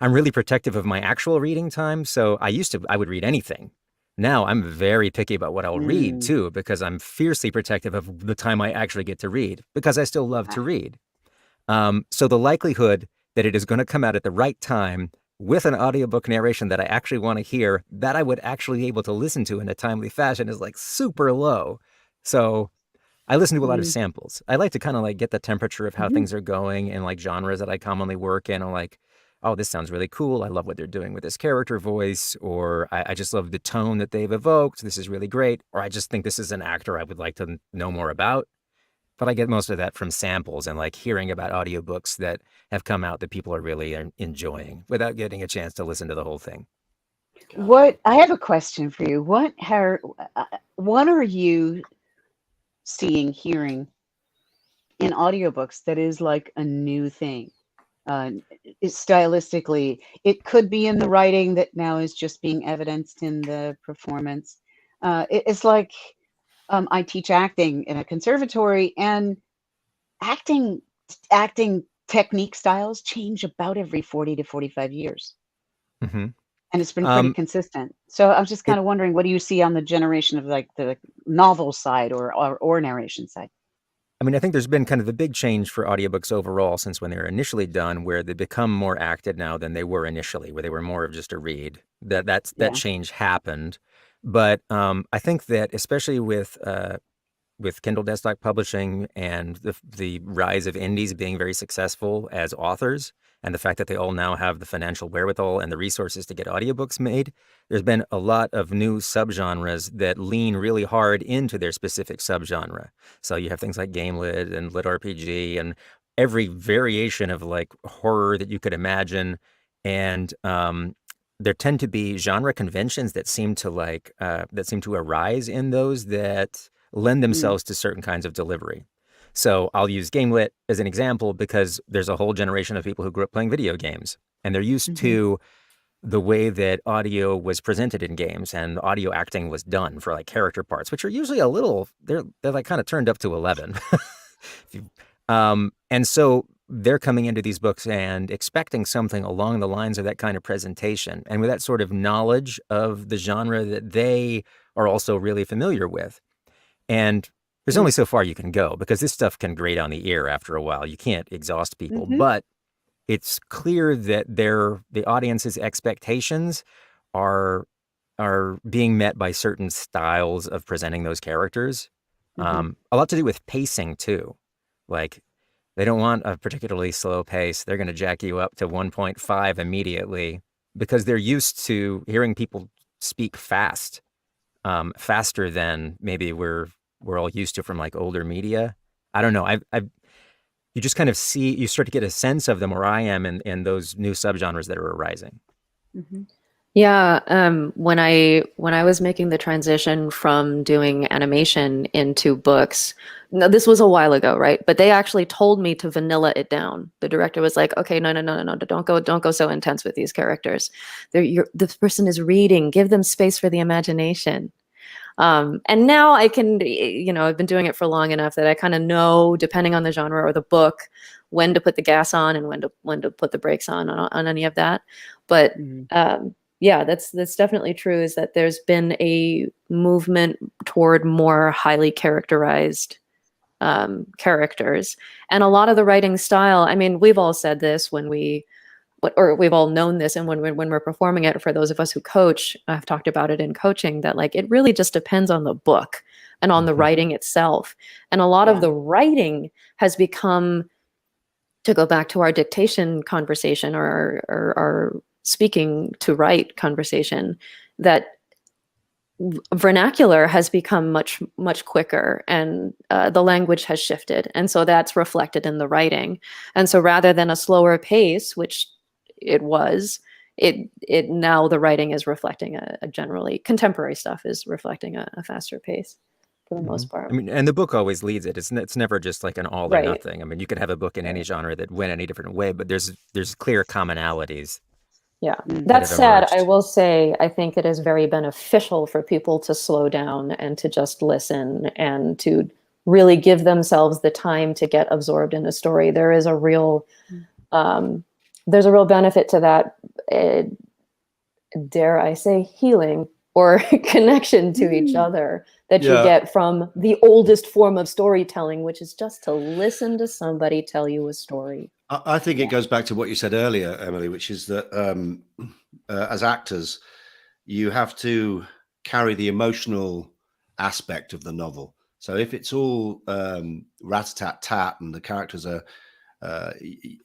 I'm really protective of my actual reading time. So I would read anything. Now I'm very picky about what I'll read too, because I'm fiercely protective of the time I actually get to read, because I still love to read. So the likelihood that it is going to come out at the right time with an audiobook narration that I actually want to hear, that I would actually be able to listen to in a timely fashion, is like super low. So I listen to a lot of samples. I like to kind of like get the temperature of how things are going and like genres that I commonly work in. I'm like, oh, this sounds really cool. I love what they're doing with this character voice, or I just love the tone that they've evoked. This is really great. Or I just think this is an actor I would like to know more about. But I get most of that from samples and like hearing about audiobooks that have come out that people are really enjoying without getting a chance to listen to the whole thing. I have a question for you. What are you hearing in audiobooks that is like a new thing? Stylistically, it could be in the writing that now is just being evidenced in the performance. It's like I teach acting in a conservatory, and acting technique styles change about every 40 to 45 years. And it's been pretty consistent. So I'm just kind of wondering, what do you see on the generation of like the novel side or narration side? I mean, I think there's been kind of a big change for audiobooks overall since when they were initially done, where they become more acted now than they were initially, where they were more of just a read. That change happened. But I think that especially with Kindle desktop publishing and the rise of indies being very successful as authors, and the fact that they all now have the financial wherewithal and the resources to get audiobooks made, there's been a lot of new subgenres that lean really hard into their specific subgenre. So you have things like game lit and lit RPG and every variation of like horror that you could imagine. And there tend to be genre conventions that seem to arise in those that lend themselves to certain kinds of delivery. So I'll use game lit as an example, because there's a whole generation of people who grew up playing video games, and they're used to the way that audio was presented in games, and audio acting was done for like character parts, which are usually they're like kind of turned up to 11. And so they're coming into these books and expecting something along the lines of that kind of presentation, and with that sort of knowledge of the genre that they are also really familiar with. And there's only so far you can go, because this stuff can grate on the ear after a while. You can't exhaust people, but it's clear that the audience's expectations are are being met by certain styles of presenting those characters. A lot to do with pacing too. Like, they don't want a particularly slow pace. They're going to jack you up to 1.5 immediately because they're used to hearing people speak fast, faster than maybe we're all used to from like older media. I don't know. You just kind of you start to get a sense of them, where I am in those new subgenres that are arising. Yeah, when I was making the transition from doing animation into books, no, this was a while ago, right? But they actually told me to vanilla it down. The director was like, "Okay, no, don't go so intense with these characters. This person is reading. Give them space for the imagination." And now I can, I've been doing it for long enough that I kind of know, depending on the genre or the book, when to put the gas on and when to put the brakes on any of that. But yeah, that's definitely true, is that there's been a movement toward more highly characterized characters. And a lot of the writing style, I mean, we've all said this or we've all known this, and when we're performing it, for those of us who coach, I've talked about it in coaching, that like it really just depends on the book and on the writing itself. And a lot of the writing has become, to go back to our dictation conversation or our speaking to write conversation, that vernacular has become much quicker, and the language has shifted, and so that's reflected in the writing. And so rather than a slower pace, which it was, it now the writing is reflecting a generally contemporary stuff is reflecting a faster pace for the most part. I mean, and the book always leads it. It's never just like an all or nothing. I mean, you could have a book in any genre that went any different way, but there's clear commonalities. Yeah. That said, I will say, I think it is very beneficial for people to slow down and to just listen and to really give themselves the time to get absorbed in a story. There is a real, there's a real benefit to that, dare I say, healing or connection to each other that you get from the oldest form of storytelling, which is just to listen to somebody tell you a story. I think it goes back to what you said earlier, Emily, which is that as actors, you have to carry the emotional aspect of the novel. So if it's all rat-a-tat-tat and the characters are,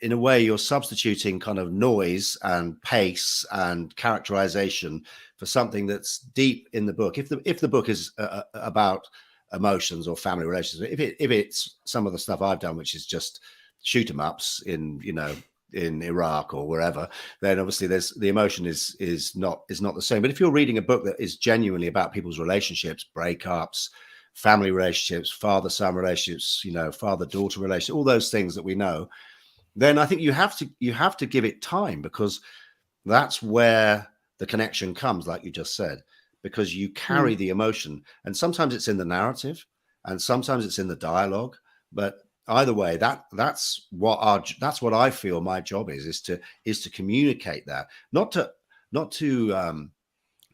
in a way, you're substituting kind of noise and pace and characterization for something that's deep in the book. If the book is about emotions or family relations, if it's some of the stuff I've done, which is just shoot 'em ups in Iraq or wherever, then obviously the emotion is not the same. But if you're reading a book that is genuinely about people's relationships, breakups, family relationships, father-son relationships, father-daughter relationships, all those things that we know, then I think you have to give it time, because that's where the connection comes, like you just said, because you carry the emotion, and sometimes it's in the narrative and sometimes it's in the dialogue, but either way, that's what I feel my job is to communicate that, not to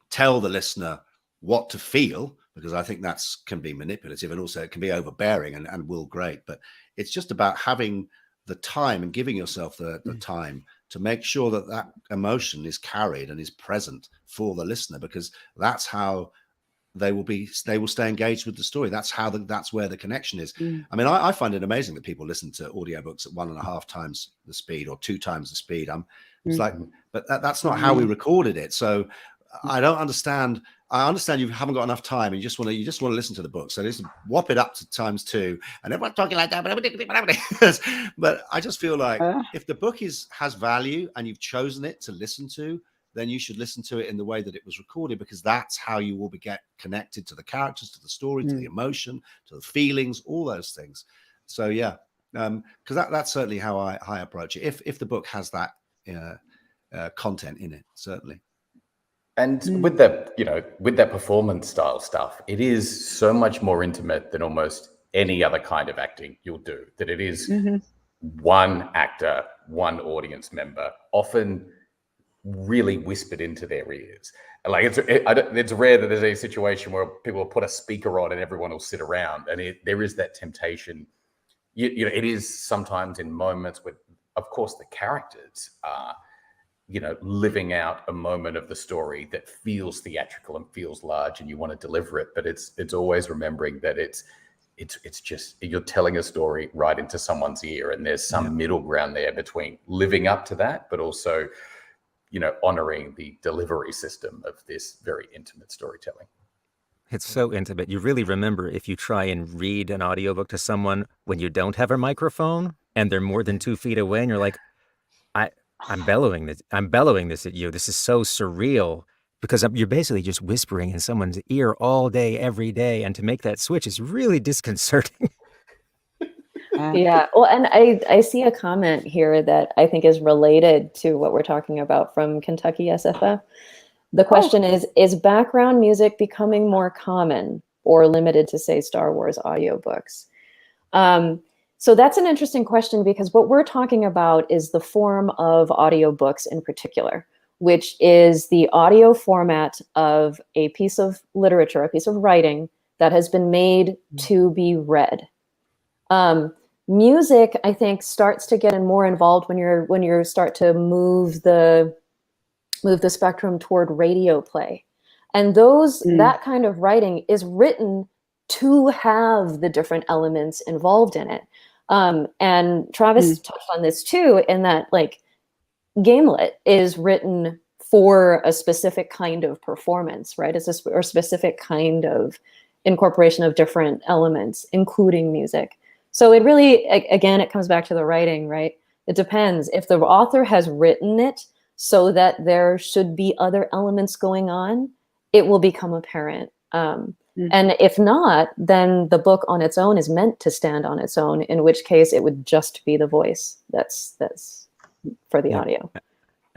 tell the listener what to feel, because I think can be manipulative, and also it can be overbearing and will grate. But it's just about having the time and giving yourself the time to make sure that emotion is carried and is present for the listener, because that's how they will stay engaged with the story. That's where the connection is. I mean, I find it amazing that people listen to audiobooks at 1.5 times the speed or 2 times the speed. It's like, but that's not how we recorded it. So I don't understand. I understand you haven't got enough time and you just want to listen to the book. So just whop it up to ×2, and everyone's talking like that. But I just feel like if the book has value and you've chosen it to listen to, then you should listen to it in the way that it was recorded, because that's how you will get connected to the characters, to the story, to the emotion, to the feelings, all those things. So yeah, because that's certainly how I approach it. If the book has that content in it, certainly. And with that performance style stuff, it is so much more intimate than almost any other kind of acting you'll do. That it is one actor, one audience member, often really whispered into their ears. Like it's rare that there's a situation where people will put a speaker on and everyone will sit around, and there is that temptation. It is sometimes in moments where, of course, the characters are living out a moment of the story that feels theatrical and feels large, and you want to deliver it, but it's always remembering that it's just you're telling a story right into someone's ear, and there's some middle ground there between living up to that, but also honoring the delivery system of this very intimate storytelling. It's so intimate. You really remember if you try and read an audiobook to someone when you don't have a microphone and they're more than 2 feet away, and you're like, I'm bellowing this at you. This is so surreal, because you're basically just whispering in someone's ear all day, every day. And to make that switch is really disconcerting. Yeah. Well, and I see a comment here that I think is related to what we're talking about from Kentucky SFF. The question is background music becoming more common or limited to, say, Star Wars audiobooks? So that's an interesting question, because what we're talking about is the form of audiobooks in particular, which is the audio format of a piece of literature, a piece of writing that has been made to be read. Music, I think, starts to get more involved when you start to move the spectrum toward radio play. And that kind of writing is written to have the different elements involved in it. And Travis touched on this too, in that Gamelit is written for a specific kind of performance, right? It's a specific kind of incorporation of different elements, including music. So it really, again, it comes back to the writing, right? It depends. If the author has written it so that there should be other elements going on, it will become apparent. And if not, then the book on its own is meant to stand on its own, in which case it would just be the voice that's for the audio.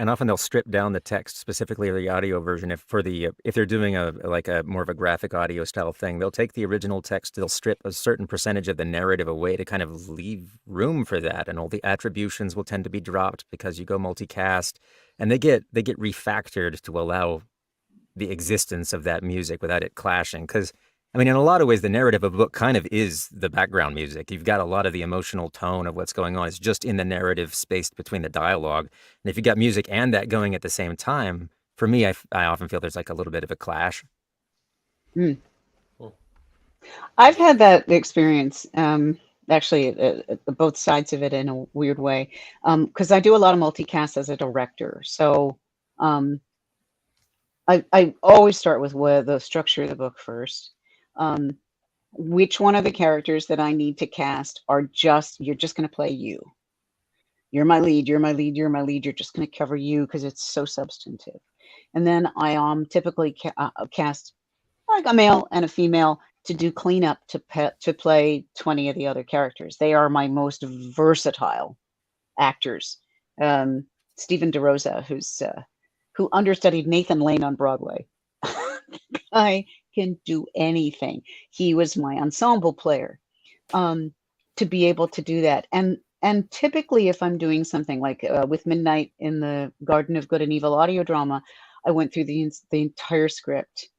And often they'll strip down the text, specifically the audio version. If they're doing a more of a graphic audio style thing, they'll take the original text, they'll strip a certain percentage of the narrative away to kind of leave room for that, and all the attributions will tend to be dropped because you go multicast, and they get refactored to allow the existence of that music without it clashing. Because I mean, in a lot of ways, the narrative of a book kind of is the background music. You've got a lot of the emotional tone of what's going on. It's just in the narrative spaced between the dialogue. And if you got music and that going at the same time, for me, I often feel there's a little bit of a clash. I've had that experience, actually, both sides of it in a weird way, because I do a lot of multicast as a director. So I always start with the structure of the book first. Which one of the characters that I need to cast you're just going to play you. You're my lead, you're my lead, you're my lead. You're just going to cover you because it's so substantive. And then I typically cast a male and a female to do cleanup to play 20 of the other characters. They are my most versatile actors. Stephen DeRosa, who understudied Nathan Lane on Broadway. I can do anything. He was my ensemble player, to be able to do that. And typically, if I'm doing something like with Midnight in the Garden of Good and Evil audio drama, I went through the entire script,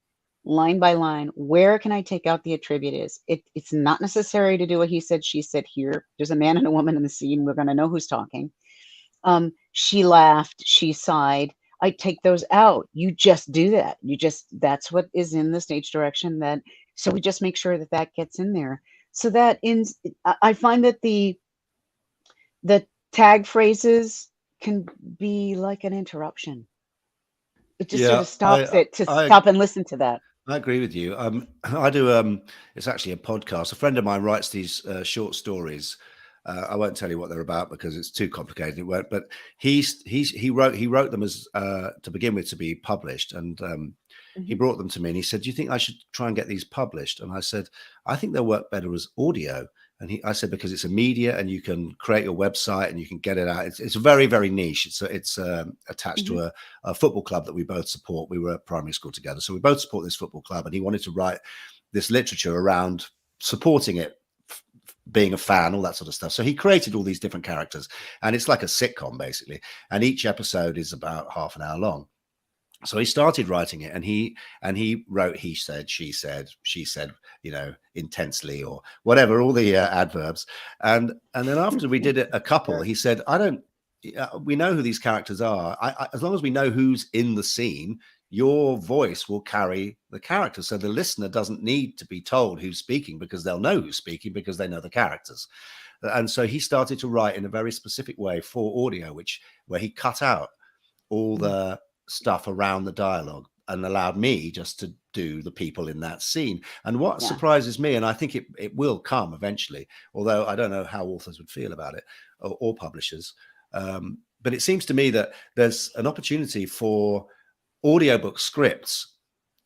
line by line. Where can I take out the attributives? It's not necessary to do a he said, she said here. There's a man and a woman in the scene. We're going to know who's talking. She laughed. She sighed. I take those out. You just do that. That's what is in the stage direction. So we just make sure that gets in there. So I find that the tag phrases can be like an interruption. It just sort of stops stop and listen to that. I agree with you. I do. It's actually a podcast. A friend of mine writes these short stories. I won't tell you what they're about because it's too complicated. It won't. But he wrote them as to begin with to be published, and he brought them to me and he said, "Do you think I should try and get these published?" And I said, "I think they'll work better as audio." And I said, because it's a media and you can create your website and you can get it out. It's very, very niche. It's attached to a football club that we both support. We were at primary school together, so we both support this football club. And he wanted to write this literature around supporting it, being a fan, all that sort of stuff. So he created all these different characters, and it's like a sitcom basically. And each episode is about half an hour long. So he started writing it, and he wrote he said, she said, intensely, or whatever, all the adverbs. And then after we did it a couple, he said, I we know who these characters are. As long as we know who's in the scene, your voice will carry the character. So the listener doesn't need to be told who's speaking, because they'll know who's speaking because they know the characters. And so he started to write in a very specific way for audio, where he cut out all the stuff around the dialogue and allowed me just to do the people in that scene. And what surprises me, and I think it will come eventually, although I don't know how authors would feel about it, or publishers, but it seems to me that there's an opportunity for audiobook scripts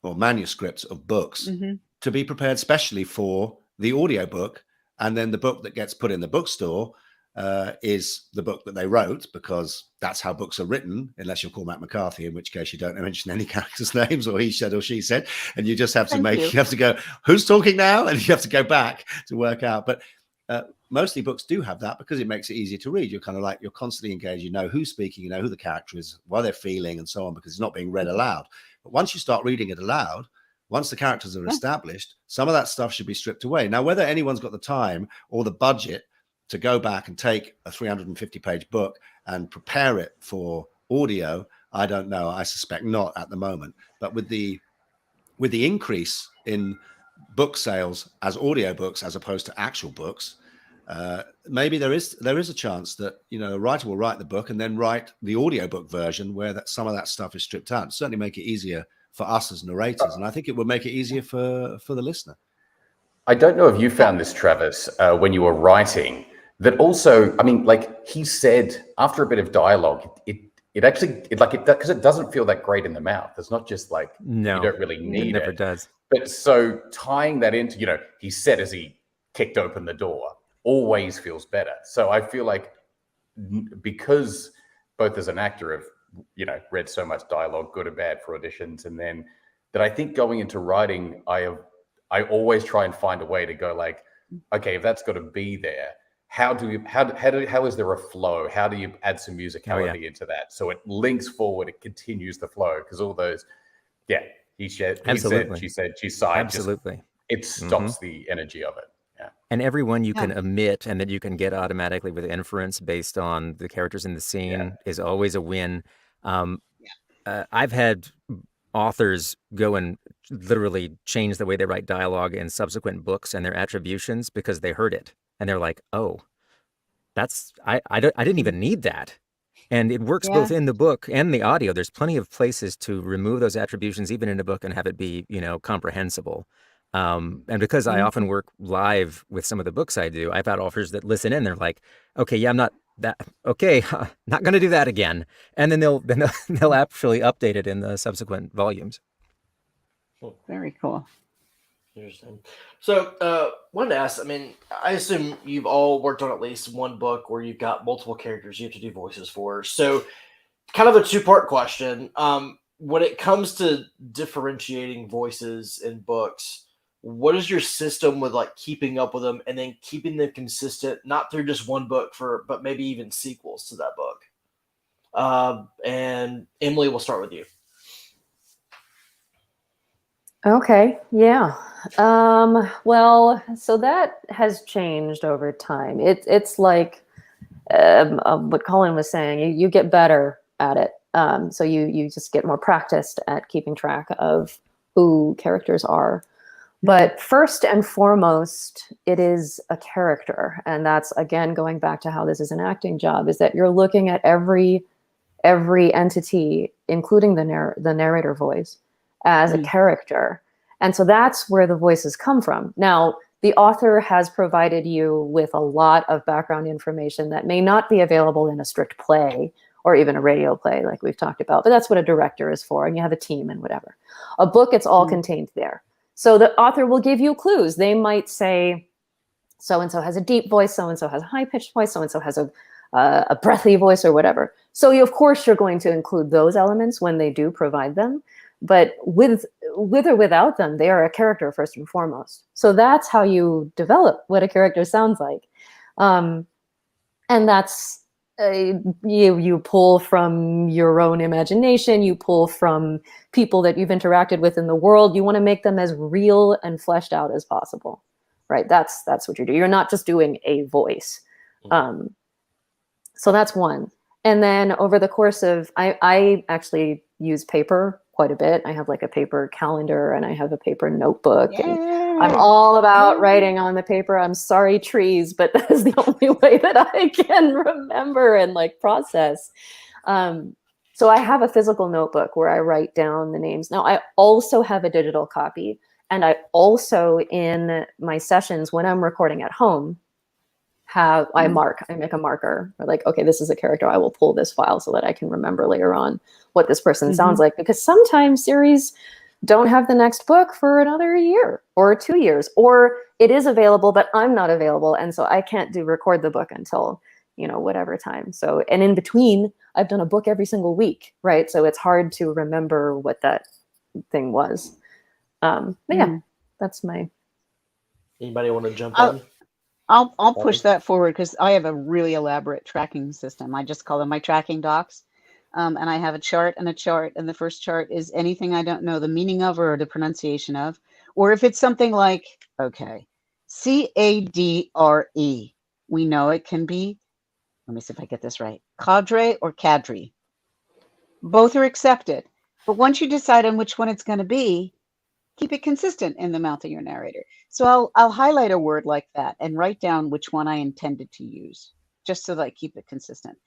or manuscripts of books to be prepared specially for the audiobook, and then the book that gets put in the bookstore is the book that they wrote, because that's how books are written, unless you're Cormac McCarthy, in which case you don't mention any characters' names, or he said or she said, and you just have to you have to go, who's talking now? And you have to go back to work out. But mostly books do have that, because it makes it easier to read. You're kind of like, you're constantly engaged. You know who's speaking, you know who the character is, what they're feeling, and so on, because it's not being read aloud. But once you start reading it aloud, once the characters are established, some of that stuff should be stripped away. Now, whether anyone's got the time or the budget to go back and take a 350-page book and prepare it for audio, I don't know. I suspect not at the moment. But with the increase in book sales as audiobooks as opposed to actual books, maybe there is a chance that, you know, a writer will write the book and then write the audiobook version where some of that stuff is stripped out. It'll certainly make it easier for us as narrators, and I think it would make it easier for the listener. I don't know if you found this, Travis, when you were writing, that also, I mean, like he said, after a bit of dialogue, it actually because it doesn't feel that great in the mouth. It's not just like, no, you don't really need it. Never does. But so tying that into, you know, he said as he kicked open the door, always feels better. So I feel like, because both as an actor have, you know, read so much dialogue, good or bad, for auditions, and then that I think going into writing, I always try and find a way to go like, okay, if that's got to be there, how is there a flow? How do you add some musicality into that so it links forward, it continues the flow? Because all those, he said, she said, she sighed. Absolutely. It stops the energy of it. Yeah. And everyone you can omit and that you can get automatically with inference based on the characters in the scene is always a win. I've had authors go and literally change the way they write dialogue in subsequent books and their attributions because they heard it. And they're like, oh, I didn't even need that. And it works both in the book and the audio. There's plenty of places to remove those attributions, even in a book, and have it be, you know, comprehensible. And because I often work live with some of the books I do, I've had authors that listen in. They're like, okay, I'm not that, okay, not going to do that again. And then they'll actually update it in the subsequent volumes. Very cool. Interesting. So, wanted to ask, I mean, I assume you've all worked on at least one book where you've got multiple characters you have to do voices for. So, kind of a two-part question. When it comes to differentiating voices in books, what is your system with like keeping up with them and then keeping them consistent, not through just one book but maybe even sequels to that book? And Emily, we'll start with you. Okay, yeah. Well, so that has changed over time. It's like what Colin was saying. You get better at it. So you just get more practiced at keeping track of who characters are. But first and foremost, it is a character, and that's again going back to how this is an acting job. Is that you're looking at every entity, including the narrator voice, as a character. And so that's where the voices come from. Now, the author has provided you with a lot of background information that may not be available in a strict play or even a radio play like we've talked about, but that's what a director is for, and you have a team and whatever. A book, it's all contained there. So the author will give you clues. They might say, so-and-so has a deep voice, so-and-so has a high-pitched voice, so-and-so has a breathy voice or whatever. So of course you're going to include those elements when they do provide them. But with or without them, they are a character first and foremost. So that's how you develop what a character sounds like. And that's, you pull from your own imagination, you pull from people that you've interacted with in the world. You want to make them as real and fleshed out as possible, right? That's what you do. You're not just doing a voice. So that's one. And then over the course of, I actually use paper quite a bit. I have like a paper calendar and I have a paper notebook. Yeah. And I'm all about writing on the paper. I'm sorry, trees, but that is the only way that I can remember and like process. So I have a physical notebook where I write down the names. Now I also have a digital copy. And I also, in my sessions when I'm recording at home, I make a marker. Or like, okay, this is a character. I will pull this file so that I can remember later on what this person sounds like. Because sometimes series don't have the next book for another year or 2 years, or it is available, but I'm not available. And so I can't record the book until, whatever time. So, and in between, I've done a book every single week, right? So it's hard to remember what that thing was. But yeah, that's my. Anybody want to jump in? I'll push that forward because I have a really elaborate tracking system. I just call them my tracking docs. And I have a chart and a chart. And the first chart is anything I don't know the meaning of or the pronunciation of. Or if it's something like, okay, CADRE, we know it can be, let me see if I get this right, cadre or cadre. Both are accepted. But once you decide on which one it's going to be, keep it consistent in the mouth of your narrator. So I'll highlight a word like that and write down which one I intended to use, just so that I keep it consistent.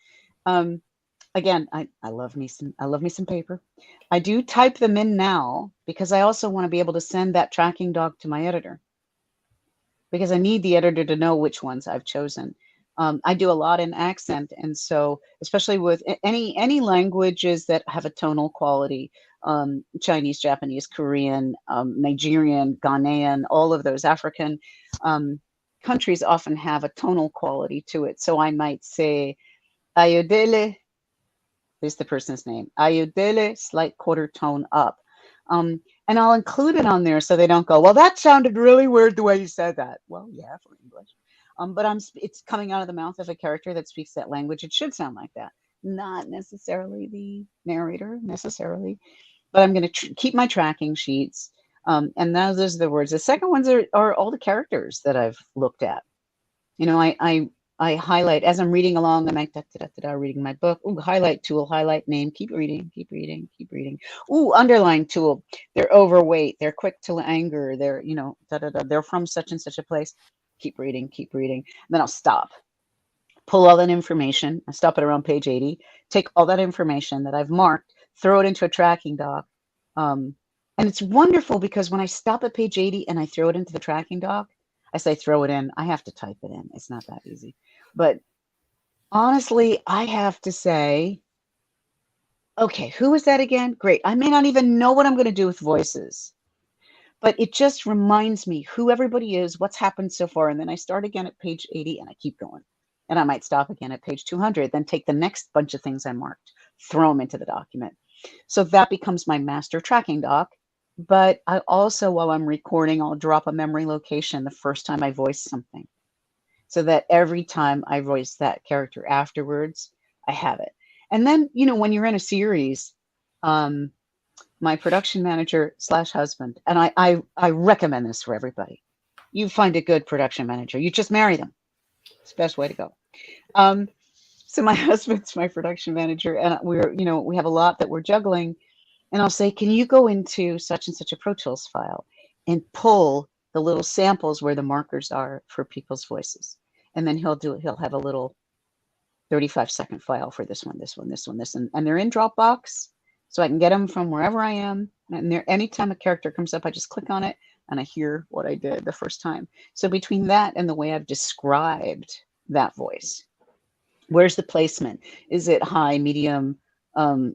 Again, I love me some paper. I do type them in now because I also want to be able to send that tracking doc to my editor, because I need the editor to know which ones I've chosen. I do a lot in accent, and so especially with any languages that have a tonal quality, Chinese, Japanese, Korean, Nigerian, Ghanaian, all of those African countries often have a tonal quality to it. So I might say, Ayodele is the person's name. Ayodele, slight quarter tone up. And I'll include it on there so they don't go, well, that sounded really weird the way you said that. Well, yeah, for English. But it's coming out of the mouth of a character that speaks that language. It should sound like that. Not necessarily the narrator, necessarily. But I'm going to keep my tracking sheets. And those are the words. The second ones are all the characters that I've looked at. I highlight as I'm reading along. I'm like, reading my book. Ooh, highlight tool, highlight name. Keep reading, keep reading, keep reading. Ooh, underline tool. They're overweight. They're quick to anger. They're, they're from such and such a place. Keep reading, keep reading. Then I'll stop. Pull all that information. I stop at around page 80. Take all that information that I've marked, throw it into a tracking doc. And it's wonderful because when I stop at page 80 and I throw it into the tracking doc, I say throw it in. I have to type it in. It's not that easy. But honestly, I have to say, okay, who is that again? Great. I may not even know what I'm going to do with voices, but it just reminds me who everybody is, what's happened so far. And then I start again at page 80 and I keep going. And I might stop again at page 200, then take the next bunch of things I marked, throw them into the document. So that becomes my master tracking doc. But I also, while I'm recording, I'll drop a memory location the first time I voice something, so that every time I voice that character afterwards, I have it. And then, when you're in a series, my production manager / husband, and I recommend this for everybody. You find a good production manager. You just marry them. It's the best way to go. So my husband's my production manager, and we have a lot that we're juggling. And I'll say, can you go into such and such a Pro Tools file and pull the little samples where the markers are for people's voices? And then he'll have a little 35-second file for this one, this one, this one, this one. And they're in Dropbox, so I can get them from wherever I am. And anytime a character comes up, I just click on it and I hear what I did the first time. So between that and the way I've described that voice, where's the placement? Is it high, medium,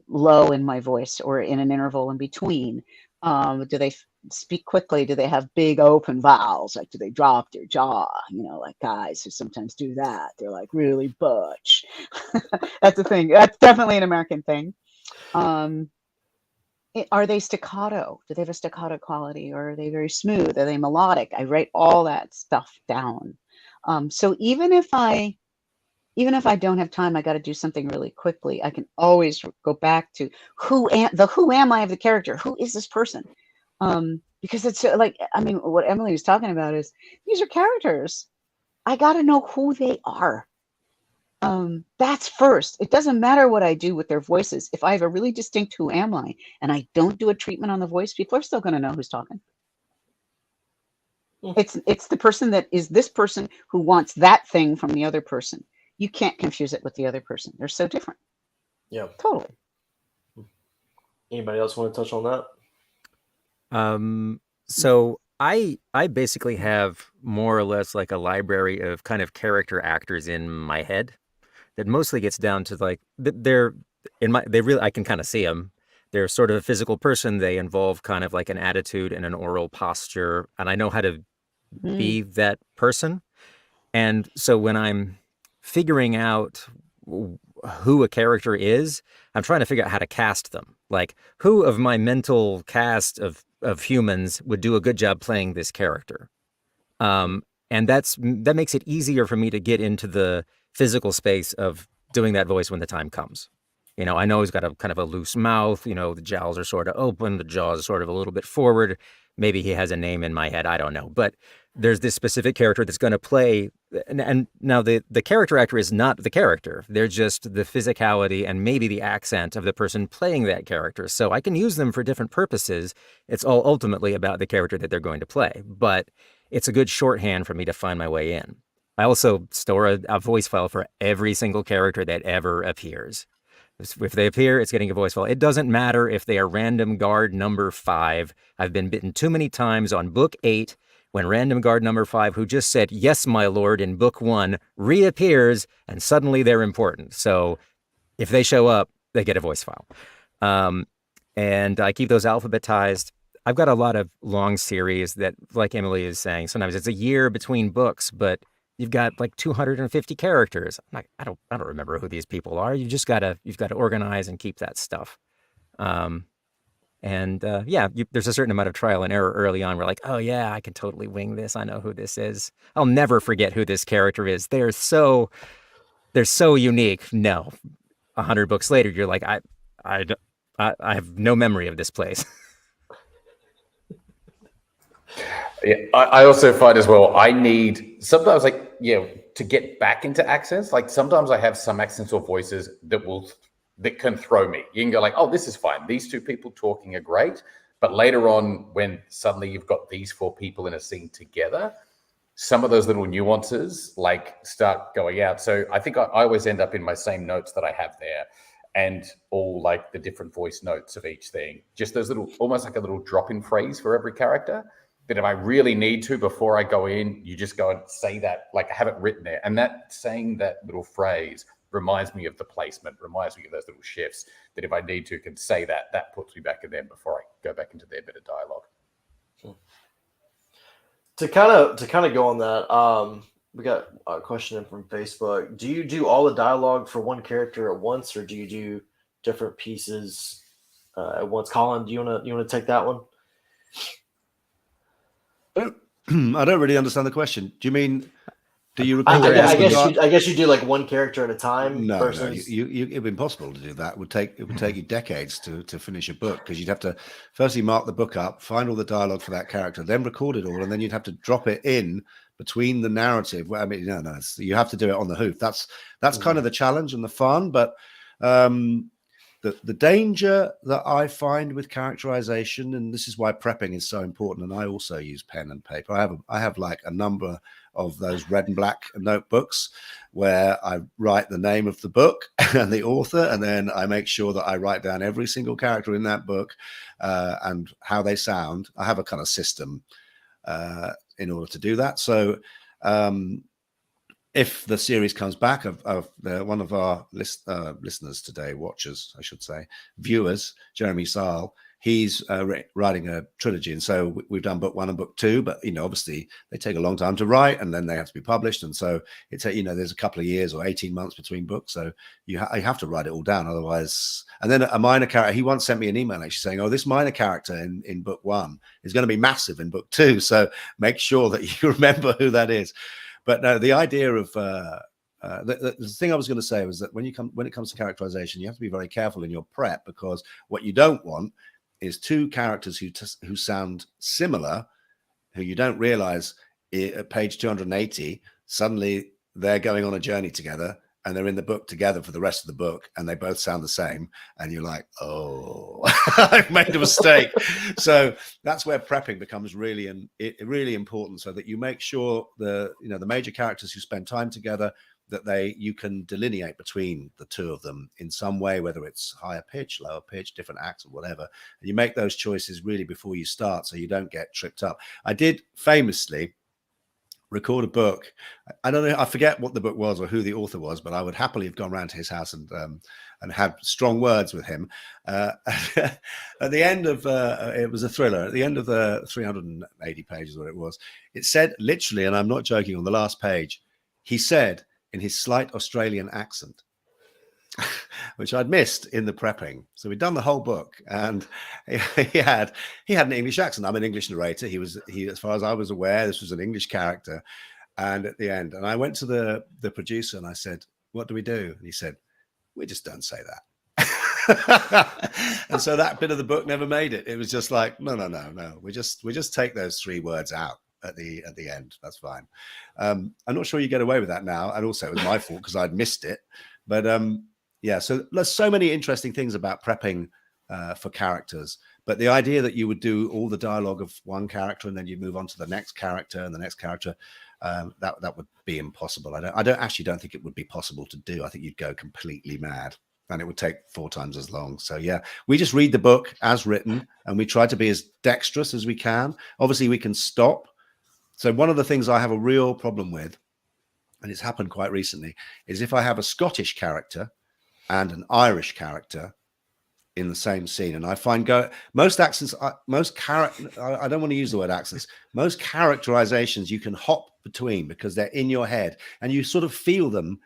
low in my voice, or in an interval in between? Do they speak quickly? Do they have big open vowels? Like, do they drop their jaw? Like guys who sometimes do that. They're like really butch. That's a thing. That's definitely an American thing. Are they staccato? Do they have a staccato quality, or are they very smooth? Are they melodic? I write all that stuff down. So even if I don't have time, I got to do something really quickly, I can always go back to who am I of the character? Who is this person? Because it's what Emily was talking about is these are characters. I got to know who they are. That's first. It doesn't matter what I do with their voices. If I have a really distinct who am I, and I don't do a treatment on the voice, people are still going to know who's talking. It's the person that is this person who wants that thing from the other person. You can't confuse it with the other person. They're so different. Yeah. Totally. Anybody else want to touch on that? So I basically have more or less like a library of kind of character actors in my head that mostly gets down to like they're in my I can kind of see them. They're sort of a physical person. They involve kind of like an attitude and an oral posture, and I know how to be that person. And so when I'm figuring out who a character is, I'm trying to figure out how to cast them. Like, who of my mental cast of humans would do a good job playing this character? And that makes it easier for me to get into the physical space of doing that voice when the time comes. You know, I know he's got a kind of a loose mouth, you know, the jowls are sort of open, the jaws are sort of a little bit forward. Maybe he has a name in my head, I don't know. But there's this specific character that's going to play. And now the character actor is not the character. They're just the physicality and maybe the accent of the person playing that character. So I can use them for different purposes. It's all ultimately about the character that they're going to play. But it's a good shorthand for me to find my way in. I also store a voice file for every single character that ever appears. If they appear, it's getting a voice file. It doesn't matter if they are random guard number 5. I've been bitten too many times on book 8 when random guard number 5, who just said, "Yes, my lord," in book 1, reappears and suddenly they're important. So if they show up, they get a voice file. And I keep those alphabetized. I've got a lot of long series that, like Emily is saying, sometimes it's a year between books, but you've got like 250 characters. I'm like, I don't remember who these people are. You've got to organize and keep that stuff. There's a certain amount of trial and error early on. We're like, oh yeah, I can totally wing this. I know who this is. I'll never forget who this character is. They're so unique. No, 100 books later, you're like, I have no memory of this place. Yeah, I also find as well, I need sometimes to get back into accents. Like sometimes I have some accents or voices that can throw me. You can go like, oh, this is fine. These 2 people talking are great. But later on, when suddenly you've got these 4 people in a scene together, some of those little nuances like start going out. So I think I always end up in my same notes that I have there, and all like the different voice notes of each thing. Just those little, almost like a little drop-in phrase for every character. But if I really need to, before I go in, you just go and say that, like I have it written there. And that saying that little phrase reminds me of the placement, reminds me of those little shifts that if I need to, can say that puts me back in there before I go back into their bit of dialogue. To kind of go on that, we got a question in from Facebook. Do you do all the dialogue for one character at once, or do you do different pieces at once? Colin, do you want to take that one? I don't really understand the question. Do you mean, do you record? I guess you do like one character at a time. No, it'd be impossible to do that. It would take you decades to finish a book, because you'd have to firstly mark the book up, find all the dialogue for that character, then record it all, and then you'd have to drop it in between the narrative. I mean, no, you have to do it on the hoof. That's kind of the challenge and the fun, but the danger that I find with characterization, and this is why prepping is so important, and I also use pen and paper. I have like a number of those red and black notebooks where I write the name of the book and the author, and then I make sure that I write down every single character in that book and how they sound. I have a kind of system in order to do that. So if the series comes back, one of our listeners today, watchers, I should say, viewers, Jeremy Saal, he's writing a trilogy. And so we've done book 1 and book 2, but, obviously they take a long time to write, and then they have to be published. And so it's, there's a couple of years or 18 months between books. So you have to write it all down. Otherwise, and then a minor character, he once sent me an email actually saying, oh, this minor character in book 1 is going to be massive in book 2. So make sure that you remember who that is. But no, the idea of the thing I was going to say was that when it comes to characterization, you have to be very careful in your prep, because what you don't want is 2 characters who sound similar, who you don't realize at page 280 suddenly they're going on a journey together, and they're in the book together for the rest of the book, and they both sound the same, and you're like, oh, I've made a mistake. So that's where prepping becomes really really important, so that you make sure the major characters who spend time together, that you can delineate between the two of them in some way, whether it's higher pitch, lower pitch, different accent, whatever. And you make those choices really before you start, so you don't get tripped up. I did famously record a book. I don't know, I forget what the book was or who the author was, but I would happily have gone round to his house and had strong words with him. At the end of it was a thriller. At the end of the 380 pages, what it was, it said literally, and I'm not joking, on the last page, he said in his slight Australian accent, which I'd missed in the prepping. So we'd done the whole book, and he had an English accent. I'm an English narrator. He, as far as I was aware, this was an English character. And at the end, and I went to the producer and I said, "What do we do?" And he said, "We just don't say that." And so that bit of the book never made it. It was just like, no. We just take those 3 words out at the end. That's fine. I'm not sure you get away with that now. And also it was my fault because I'd missed it. But yeah, so there's so many interesting things about prepping for characters. But the idea that you would do all the dialogue of one character and then you move on to the next character and the next character, that would be impossible. I don't think it would be possible to do. I think you'd go completely mad, and it would take 4 times as long. So yeah, we just read the book as written, and we try to be as dexterous as we can. Obviously, we can stop. So one of the things I have a real problem with, and it's happened quite recently, is if I have a Scottish character and an Irish character in the same scene, and I find most accents, I don't want to use the word accents, most characterizations you can hop between because they're in your head and you sort of feel them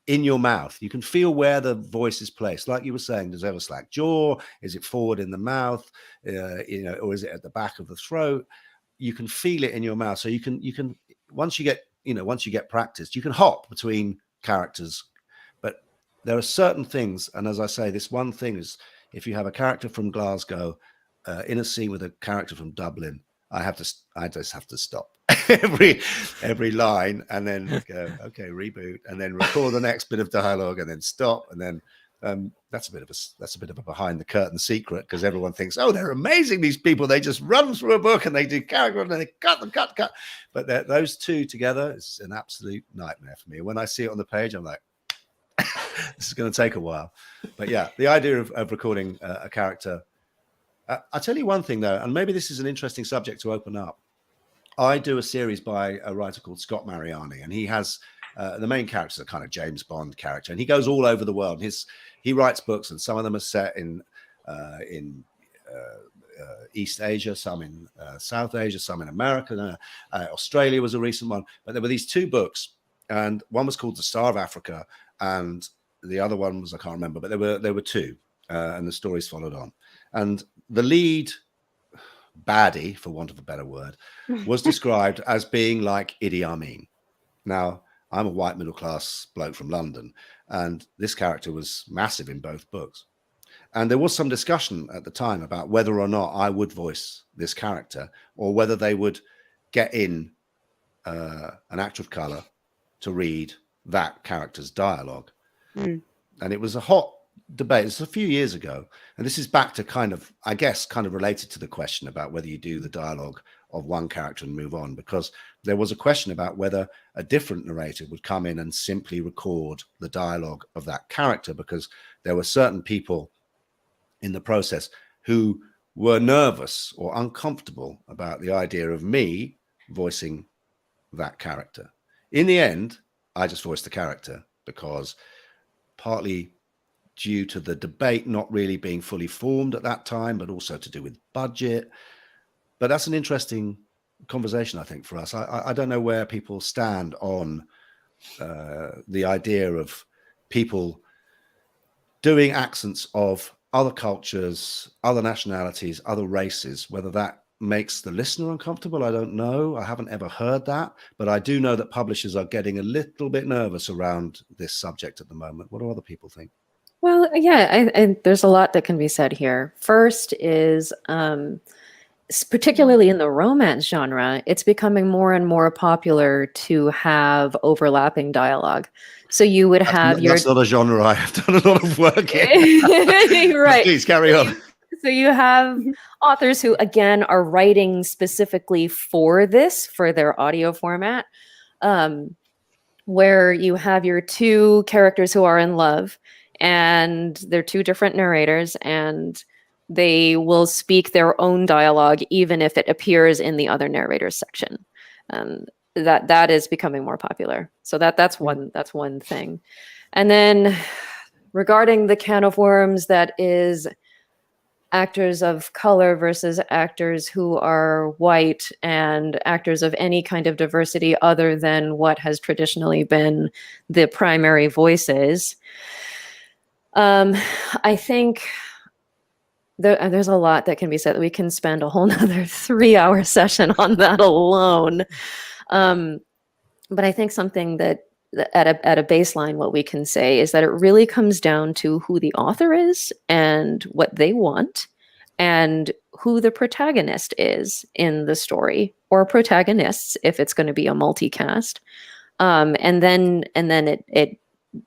in your mouth. You can feel where the voice is placed. Like you were saying, does it have a slack jaw? Is it forward in the mouth? Or is it at the back of the throat? You can feel it in your mouth. So you can once you get practiced, you can hop between characters. But there are certain things, and as I say, this one thing is, if you have a character from Glasgow in a scene with a character from Dublin, I just have to stop every line and then go, okay, reboot, and then record the next bit of dialogue and then stop, and then that's a bit of a behind the curtain secret, because everyone thinks, oh, they're amazing, these people, they just run through a book and they do character and then they cut, but those two together is an absolute nightmare for me. When I see it on the page, I'm like, this is going to take a while. But yeah, the idea of recording a character, I'll tell you one thing though, and maybe this is an interesting subject to open up. I do a series by a writer called Scott Mariani, and he has the main character is a kind of James Bond character, and he goes all over the world. He writes books, and some of them are set in East Asia, some in South Asia, some in America. Australia was a recent one, but there were these 2 books, and one was called The Star of Africa, and the other one was, I can't remember, but there were 2, and the stories followed on. And the lead baddie, for want of a better word, was described as being like Idi Amin. Now, I'm a white middle-class bloke from London, and this character was massive in both books. And there was some discussion at the time about whether or not I would voice this character, or whether they would get in an actor of color to read that character's dialogue. And it was a hot debate. It's a few years ago, and this is back to kind of related to the question about whether you do the dialogue of one character and move on, because there was a question about whether a different narrator would come in and simply record the dialogue of that character, because there were certain people in the process who were nervous or uncomfortable about the idea of me voicing that character. In the end, I just voiced the character, because partly due to the debate not really being fully formed at that time, but also to do with budget. But that's an interesting conversation, I think, for us. I don't know where people stand on the idea of people doing accents of other cultures, other nationalities, other races, whether that makes the listener uncomfortable. I don't know. I haven't ever heard that, but I do know that publishers are getting a little bit nervous around this subject at the moment. What do other people think? Well, yeah, and there's a lot that can be said here. First is particularly in the romance genre, it's becoming more and more popular to have overlapping dialogue. So you would have That's not a genre I have done a lot of work in. right. Please carry on. So you have authors who, again, are writing specifically for their audio format, where you have your two characters who are in love, and they're two different narrators, and they will speak their own dialogue, even if it appears in the other narrator's section. That is becoming more popular. So that's one thing. And then regarding the can of worms, that is actors of color versus actors who are white, and actors of any kind of diversity other than what has traditionally been the primary voices. I think there's a lot that can be said. We can spend a whole nother 3-hour session on that alone. But I think something that at a baseline, what we can say is that it really comes down to who the author is and what they want, and who the protagonist is in the story, or protagonists if it's going to be a multicast. And then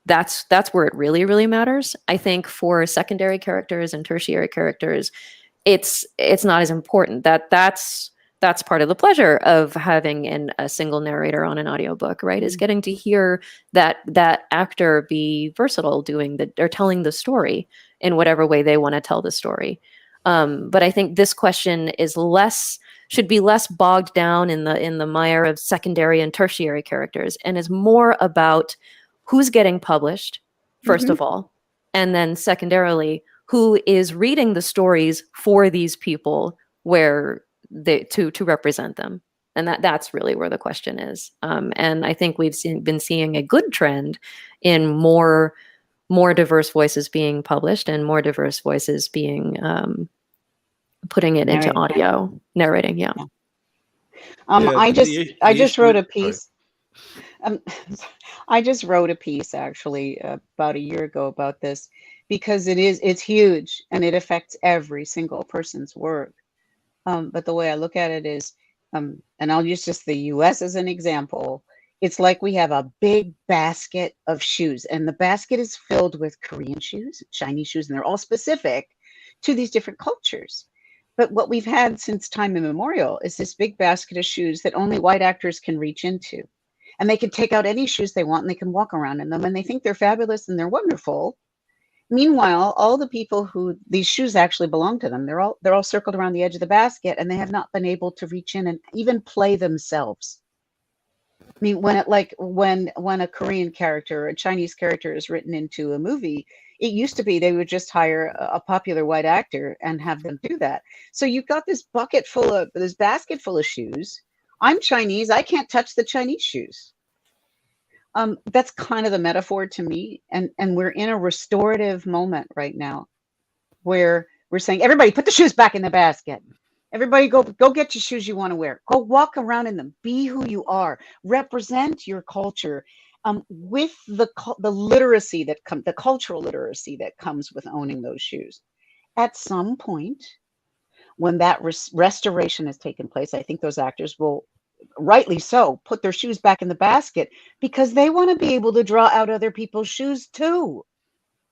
that's where it really matters. I think for secondary characters and tertiary characters, it's not as important. That's part of the pleasure of having a single narrator on an audiobook, right? Is getting to hear that actor be versatile, or telling the story in whatever way they want to tell the story. But I think this question should be less bogged down in the mire of secondary and tertiary characters, and is more about who's getting published, first of all, and then secondarily, who is reading the stories for these people to represent them. And that's really where the question is. And I think we've been seeing a good trend in more diverse voices being published, and more diverse voices being putting it into audio narrating. Yeah. I just wrote a piece. I just wrote a piece actually about a year ago about this, because it's huge and it affects every single person's work. But the way I look at it is, and I'll use just the US as an example. It's like we have a big basket of shoes, and the basket is filled with Korean shoes, Chinese shoes, and they're all specific to these different cultures. But what we've had since time immemorial is this big basket of shoes that only white actors can reach into. And they can take out any shoes they want, and they can walk around in them, and they think they're fabulous and they're wonderful. Meanwhile, all the people who these shoes actually belong to them, they're all circled around the edge of the basket, and they have not been able to reach in and even play themselves. I mean, when a Korean character or a Chinese character is written into a movie, it used to be they would just hire a popular white actor and have them do that. So you've got this basket full of shoes. I'm Chinese, I can't touch the Chinese shoes. That's kind of the metaphor to me. And we're in a restorative moment right now where we're saying, everybody put the shoes back in the basket. Everybody go get your shoes you want to wear. Go walk around in them. Be who you are. Represent your culture with the literacy the cultural literacy that comes with owning those shoes. At some point, when that restoration has taken place, I think those actors will, rightly so, put their shoes back in the basket, because they want to be able to draw out other people's shoes too.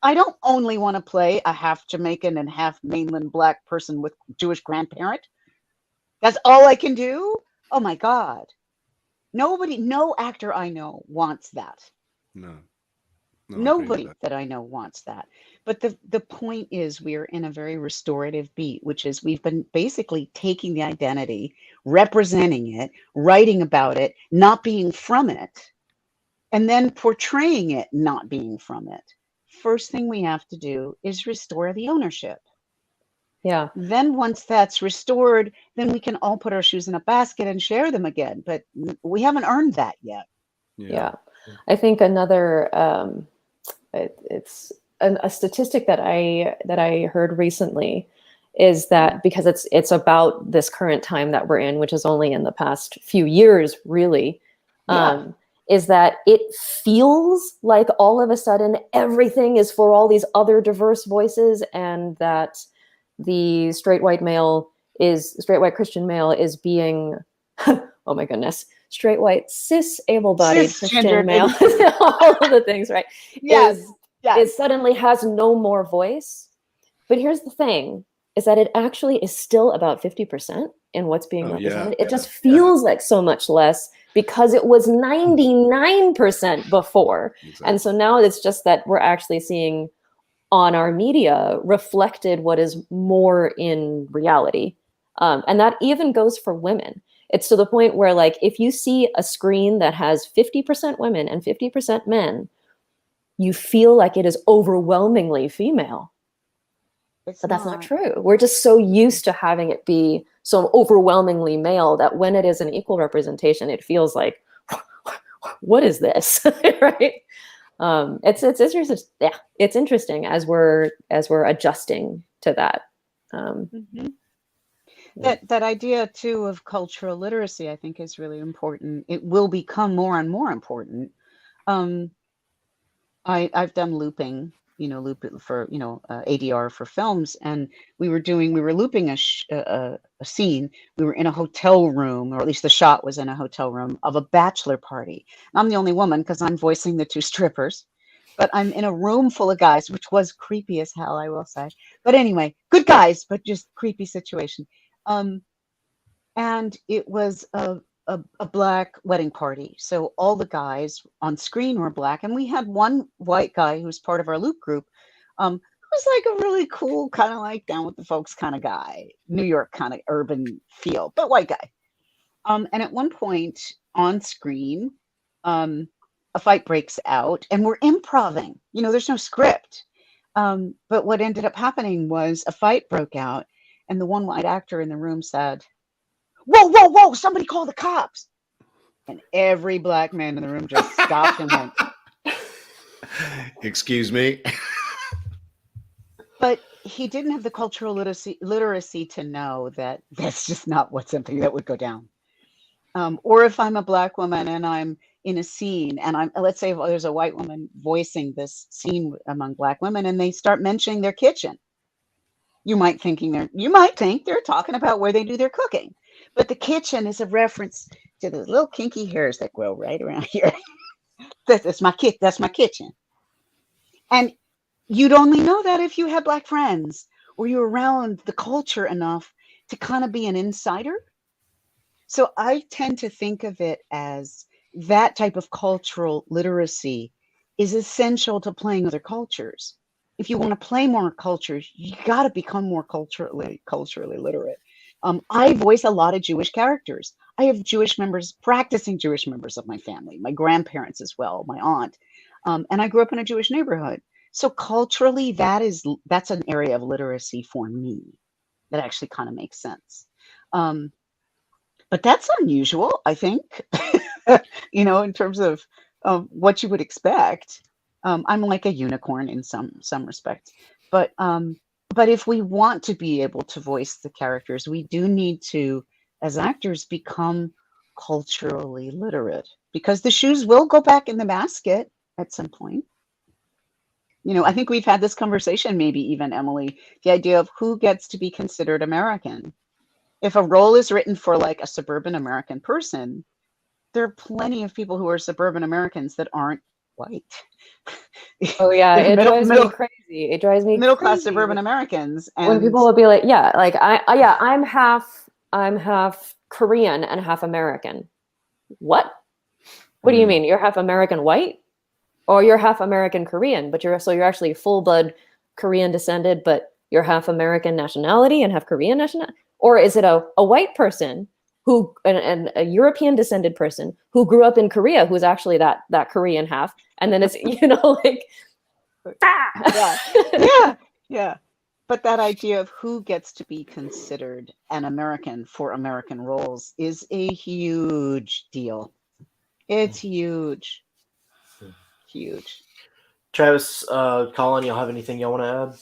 I don't only want to play a half Jamaican and half mainland black person with Jewish grandparent. That's all I can do? Oh my God. No actor I know wants that. No, Nobody that I know wants that. But the point is, we're in a very restorative beat, which is we've been basically taking the identity, representing it, writing about it, not being from it, and then portraying it not being from it. First thing we have to do is restore the ownership. Yeah. Then once that's restored, then we can all put our shoes in a basket and share them again. But we haven't earned that yet. Yeah. I think another it's a statistic that I heard recently is that, because it's about this current time that we're in, which is only in the past few years, really, is that it feels like all of a sudden everything is for all these other diverse voices, and that the straight white male straight white Christian male is being, oh my goodness, straight white cis able-bodied Christian male, all of the things, right? Yes. It suddenly has no more voice. But here's the thing, is that it actually is still about 50% in what's being represented. It just feels like so much less because it was 99% before. Exactly. And so now it's just that we're actually seeing on our media reflected what is more in reality. And that even goes for women. It's to the point where, like, if you see a screen that has 50% women and 50% men, you feel like it is overwhelmingly female. But that's not true. We're just so used to having it be so overwhelmingly male that when it is an equal representation, it feels like, what is this? Right? It's interesting. Yeah, it's interesting as we're adjusting to that. That idea too of cultural literacy, I think, is really important. It will become more and more important. I've done looping, loop for ADR for films, and we were looping a scene. We were in a hotel room, or at least the shot was in a hotel room of a bachelor party. I'm the only woman because I'm voicing the two strippers, but I'm in a room full of guys, which was creepy as hell, I will say. But anyway, good guys, but just creepy situation. And it was a black wedding party. So all the guys on screen were black. And we had one white guy who was part of our loop group, who was like a really cool, kind of like down with the folks kind of guy, New York kind of urban feel, but white guy. And at one point on screen, a fight breaks out and we're improvising. There's no script. But what ended up happening was a fight broke out, and the one white actor in the room said, "Whoa, whoa, whoa, somebody call the cops." And every black man in the room just stopped and went, "Excuse me." But he didn't have the cultural literacy to know that that's just not something that would go down. Or if I'm a black woman and I'm in a scene, and let's say there's a white woman voicing this scene among black women, and they start mentioning their kitchen. You might think they're talking about where they do their cooking. But the kitchen is a reference to the little kinky hairs that grow right around here. That's my kitchen. And you'd only know that if you had black friends or you're around the culture enough to kind of be an insider. So I tend to think of it as that type of cultural literacy is essential to playing other cultures. If you want to play more cultures, you got to become more culturally literate. I voice a lot of Jewish characters. I have practicing Jewish members of my family, my grandparents as well, my aunt. And I grew up in a Jewish neighborhood. So culturally, that's an area of literacy for me that actually kind of makes sense. But that's unusual, I think, in terms of what you would expect. I'm like a unicorn in some respects. But if we want to be able to voice the characters, we do need to, as actors, become culturally literate, because the shoes will go back in the basket at some point. I think we've had this conversation, maybe even, Emily, the idea of who gets to be considered American. If a role is written for like a suburban American person, there are plenty of people who are suburban Americans that aren't white. Oh yeah, it drives me crazy. It drives me middle class suburban Americans. And when people will be like, I'm half Korean and half American. What do you mean? You're half American white, or you're half American Korean, but you're actually full blood Korean descended, but you're half American nationality and half Korean nationality? Or is it a white person who and a European descended person who grew up in Korea, who's actually that Korean half, and then it's like yeah. But that idea of who gets to be considered an American for American roles is a huge deal. It's huge. Travis, Colin, y'all have anything y'all want to add?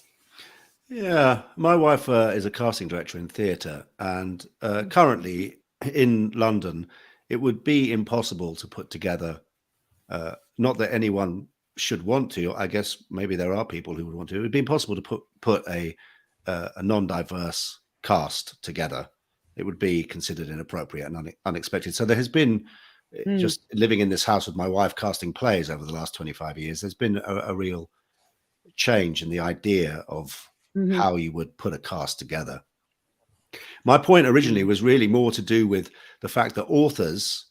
Yeah, my wife is a casting director in theatre, and currently in London, it would be impossible to put together, not that anyone should want to, I guess maybe there are people who would want to, it would be impossible to put a non-diverse cast together, it would be considered inappropriate and unexpected. So there has been, just living in this house with my wife casting plays over the last 25 years, there's been a real change in the idea of how you would put a cast together. My point originally was really more to do with the fact that authors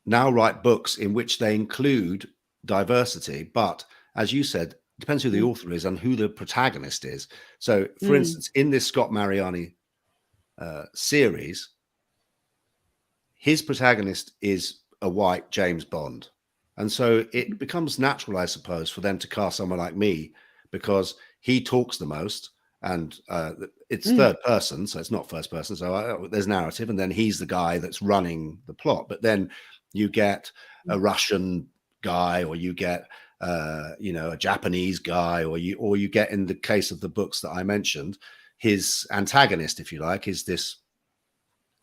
now write books in which they include diversity, but as you said, it depends who the author is and who the protagonist is. So, for instance, in this Scott Mariani series, his protagonist is a white James Bond. And so it becomes natural, I suppose, for them to cast someone like me, because he talks the most, and it's third person, so it's not first person. So there's narrative, and then he's the guy that's running the plot. But then you get a Russian guy, or you get a Japanese guy, or you get, in the case of the books that I mentioned, his antagonist, if you like, is this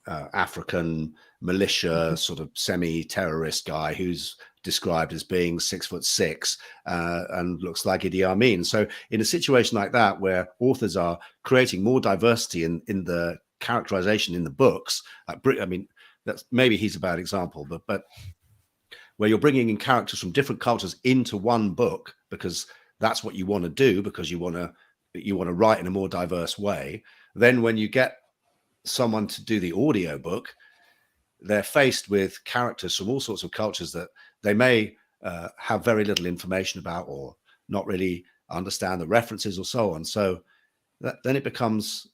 African militia sort of semi-terrorist guy who's described as being 6'6" and looks like Idi Amin. So in a situation like that, where authors are creating more diversity in the characterization in the books, I mean, that's maybe he's a bad example, but where you're bringing in characters from different cultures into one book because that's what you want to do, because you want to write in a more diverse way. Then when you get someone to do the audio book, they're faced with characters from all sorts of cultures that they may have very little information about, or not really understand the references, or so on. So then it becomes,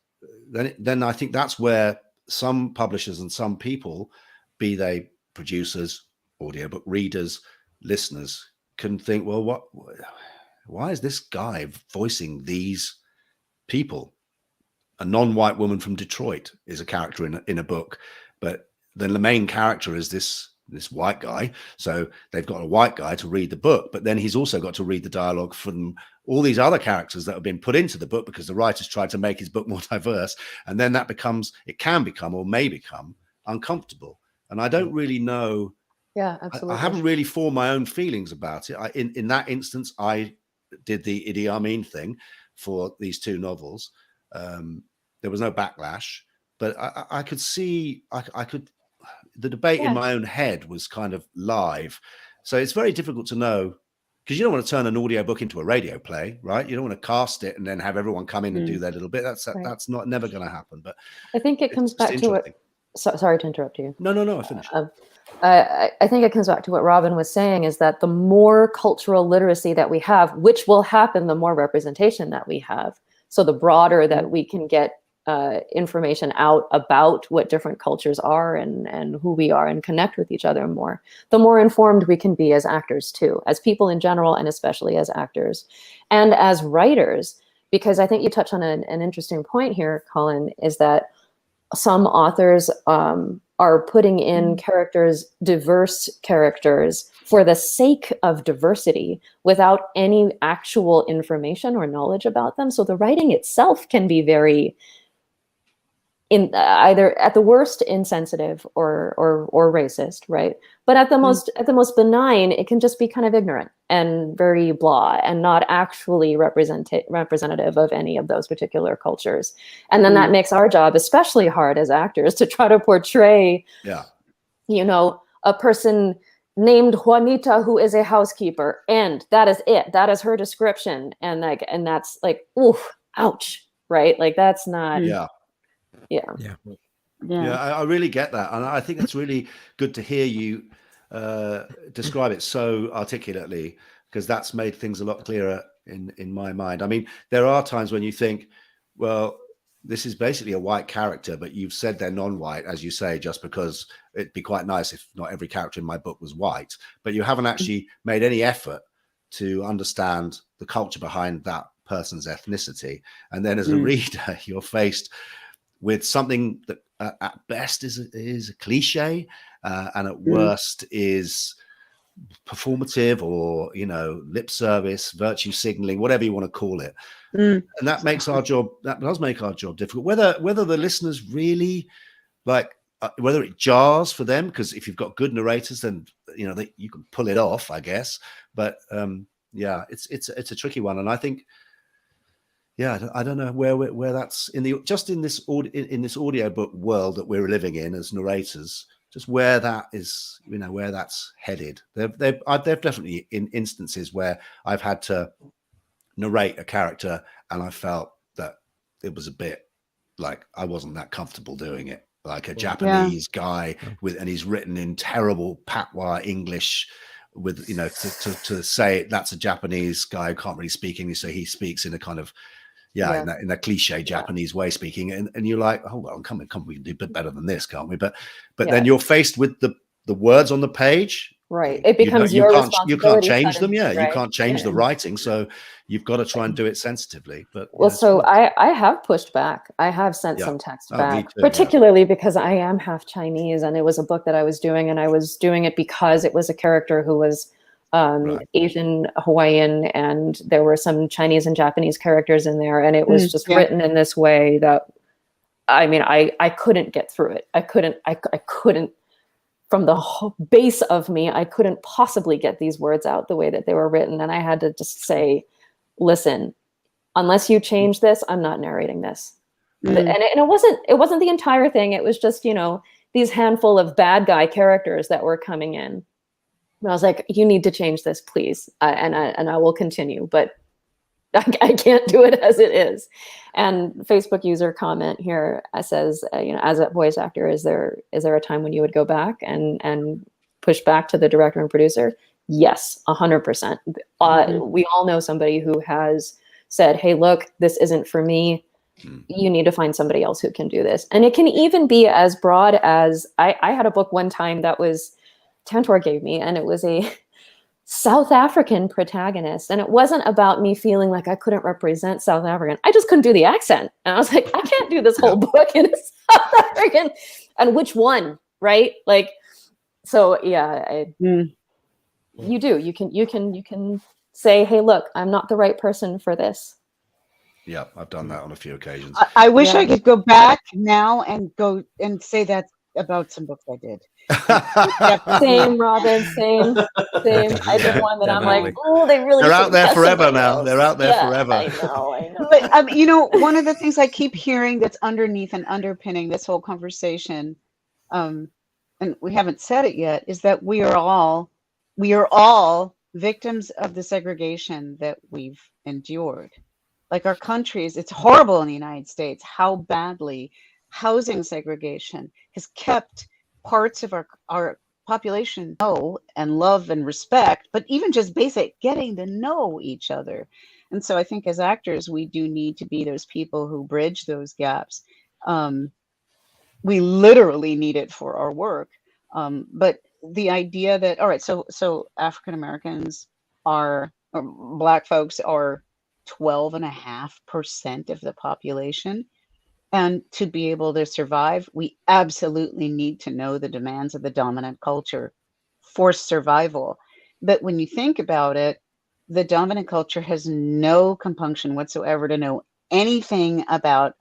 then I think that's where some publishers and some people, be they producers, audiobook readers, listeners, can think, well, why is this guy voicing these people? A non-white woman from Detroit is a character in a book, but then the main character is this white guy. So they've got a white guy to read the book, but then he's also got to read the dialogue from all these other characters that have been put into the book because the writers tried to make his book more diverse. And then it can become, or may become, uncomfortable. And I don't really know. Yeah, absolutely. I haven't really formed my own feelings about it. In that instance, I did the Idi Amin thing for these two novels. There was no backlash, but I could see, the debate in my own head was kind of live. So it's very difficult to know, because you don't want to turn an audiobook into a radio play, right? You don't want to cast it and then have everyone come in and do their little bit. That's never going to happen. But I think it comes back to what. Sorry to interrupt you. No, I finished. I think it comes back to what Robin was saying, is that the more cultural literacy that we have, which will happen the more representation that we have. So the broader that we can get information out about what different cultures are and who we are, and connect with each other more, the more informed we can be as actors too, as people in general, and especially as actors and as writers. Because I think you touch on an interesting point here, Colin, is that some authors are putting in diverse characters for the sake of diversity, without any actual information or knowledge about them. So the writing itself can be very, either at the worst insensitive or racist, right? But at the most benign, it can just be kind of ignorant and very blah, and not actually representative of any of those particular cultures. And then that makes our job especially hard as actors to try to portray, a person named Juanita who is a housekeeper, and that is it. That is her description, and that's like, oof, ouch, right? Like that's not. Yeah, I really get that, and I think it's really good to hear you describe it so articulately, because that's made things a lot clearer in my mind. I mean, there are times when you think, well, this is basically a white character, but you've said they're non-white, as you say, just because it'd be quite nice if not every character in my book was white, but you haven't actually made any effort to understand the culture behind that person's ethnicity. And then as a reader, you're faced with something that at best is a cliche, and at worst is performative, or lip service, virtue signaling, whatever you want to call it. And that makes our job, that does make our job difficult. Whether the listeners really like, whether it jars for them, because if you've got good narrators, then you can pull it off, I guess. But it's a tricky one, and I think yeah, I don't know where that's in this audiobook world that we're living in as narrators. Just where that is, where that's headed. They've definitely in instances where I've had to narrate a character and I felt that it was a bit like I wasn't that comfortable doing it. Like a Japanese guy and he's written in terrible patois English with, to say that's a Japanese guy who can't really speak English, so he speaks in a kind of in that cliche Japanese way speaking, and you're like, oh well, come on, we can do a bit better than this, can't we? But then you're faced with the words on the page. Right. It becomes your responsibility. You can't change them. Right? You can't change the writing. So you've got to try and do it sensitively. But so I have pushed back. I have sent some text back, particularly because I am half Chinese, and it was a book that I was doing, and I was doing it because it was a character who was Asian, Hawaiian, and there were some Chinese and Japanese characters in there, and it was just written in this way that, I mean, I couldn't get through it. I couldn't. From the whole base of me, I couldn't possibly get these words out the way that they were written. And I had to just say, listen, unless you change this, I'm not narrating this. And it wasn't the entire thing. It was just, these handful of bad guy characters that were coming in. And I was like, you need to change this, please. And I will continue, but I can't do it as it is. And Facebook user comment here says, as a voice actor, is there a time when you would go back and push back to the director and producer? Yes, 100%. We all know somebody who has said, hey, look, this isn't for me. You need to find somebody else who can do this. And it can even be as broad as, I had a book one time that was Tantor gave me, and it was a South African protagonist. And it wasn't about me feeling like I couldn't represent South African. I just couldn't do the accent. And I was like, I can't do this whole book in South African. And which one, right? Like, so yeah, you do. You can say, hey, look, I'm not the right person for this. Yeah, I've done that on a few occasions. I wish I could go back now and go and say that about some books I did. Same, Robin. Same. I did one that I'm like, oh, they're out there forever now. They're out there forever. I know. But one of the things I keep hearing that's underneath and underpinning this whole conversation, and we haven't said it yet, is that we are all victims of the segregation that we've endured. Like our countries, it's horrible in the United States how badly housing segregation has kept parts of our population know and love and respect, but even just basic getting to know each other. And so I think as actors, we do need to be those people who bridge those gaps. We literally need it for our work. But the idea that, all right, so African Americans or Black folks are 12.5% of the population. And to be able to survive, we absolutely need to know the demands of the dominant culture for survival. But when you think about it, the dominant culture has no compunction whatsoever to know anything about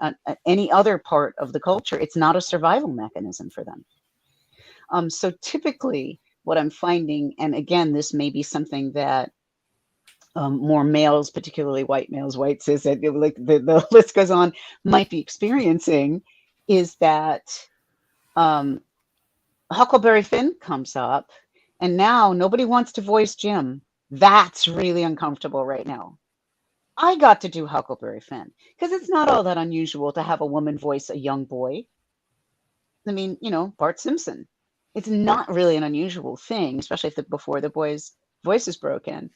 any other part of the culture. It's not a survival mechanism for them. So typically what I'm finding, and again, this may be something that more males, particularly white males, white cis, like the list goes on, might be experiencing, is that Huckleberry Finn comes up, and now nobody wants to voice Jim. That's really uncomfortable right now. I got to do Huckleberry Finn because it's not all that unusual to have a woman voice a young boy. I mean, Bart Simpson. It's not really an unusual thing, especially if before the boy's voice is broken.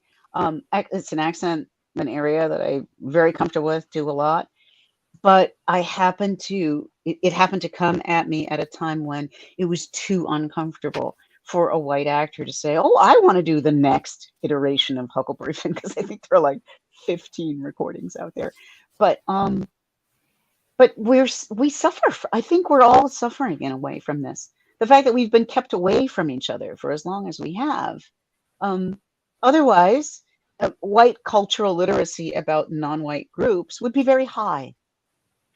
It's an accent, an area that I'm very comfortable with, do a lot. But it happened to come at me at a time when it was too uncomfortable for a white actor to say, oh, I want to do the next iteration of Huckleberry Finn, because I think there are like 15 recordings out there. But we suffer. I think we're all suffering in a way from this. The fact that we've been kept away from each other for as long as we have. Otherwise, white cultural literacy about non-white groups would be very high,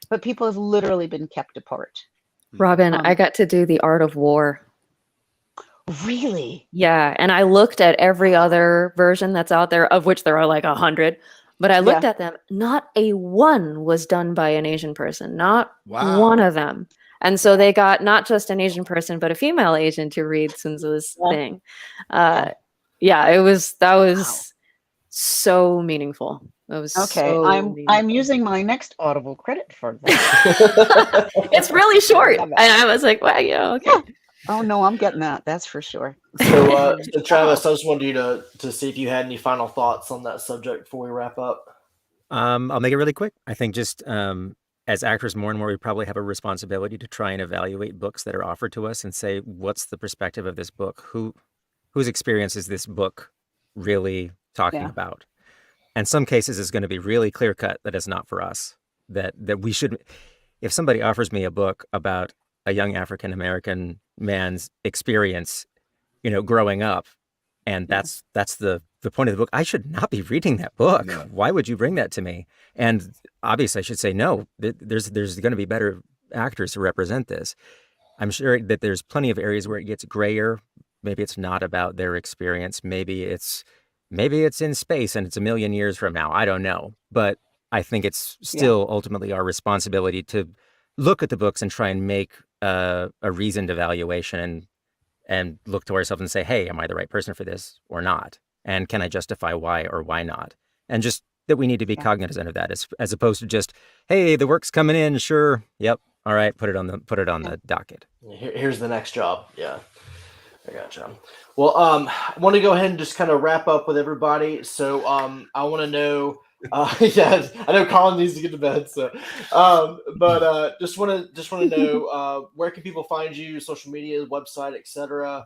but people have literally been kept apart. Robin, I got to do The Art of War. Really? Yeah, and I looked at every other version that's out there, of which there are like 100. But I looked at them, not a one was done by an Asian person, not one of them. And so they got not just an Asian person, but a female Asian to read Sunzu's thing. That was so meaningful. It was so I'm using my next Audible credit for that. It's really short. And I was like, well, okay. Oh no, I'm getting that. That's for sure. So, Travis, I just wanted you to see if you had any final thoughts on that subject before we wrap up. I'll make it really quick. I think just as actors, more and more, we probably have a responsibility to try and evaluate books that are offered to us and say, what's the perspective of this book? Whose experience is this book really talking about? And some cases is going to be really clear cut that it's not for us. That we should, if somebody offers me a book about a young African American man's experience, growing up, and that's the point of the book, I should not be reading that book. No. Why would you bring that to me? And obviously, I should say no. There's going to be better actors to represent this. I'm sure that there's plenty of areas where it gets grayer. Maybe it's not about their experience. Maybe it's in space and it's a million years from now. I don't know. But I think it's still ultimately our responsibility to look at the books and try and make a reasoned evaluation and look to ourselves and say, hey, am I the right person for this or not? And can I justify why or why not? And just that we need to be cognizant of that as opposed to just, hey, the work's coming in. Sure. Yep. All right. Put it on the docket. Here's the next job. Yeah. I gotcha. Well, I want to go ahead and just kind of wrap up with everybody. So I want to know, I know Colin needs to get to bed. So, but just want to know where can people find you, social media, website, etc.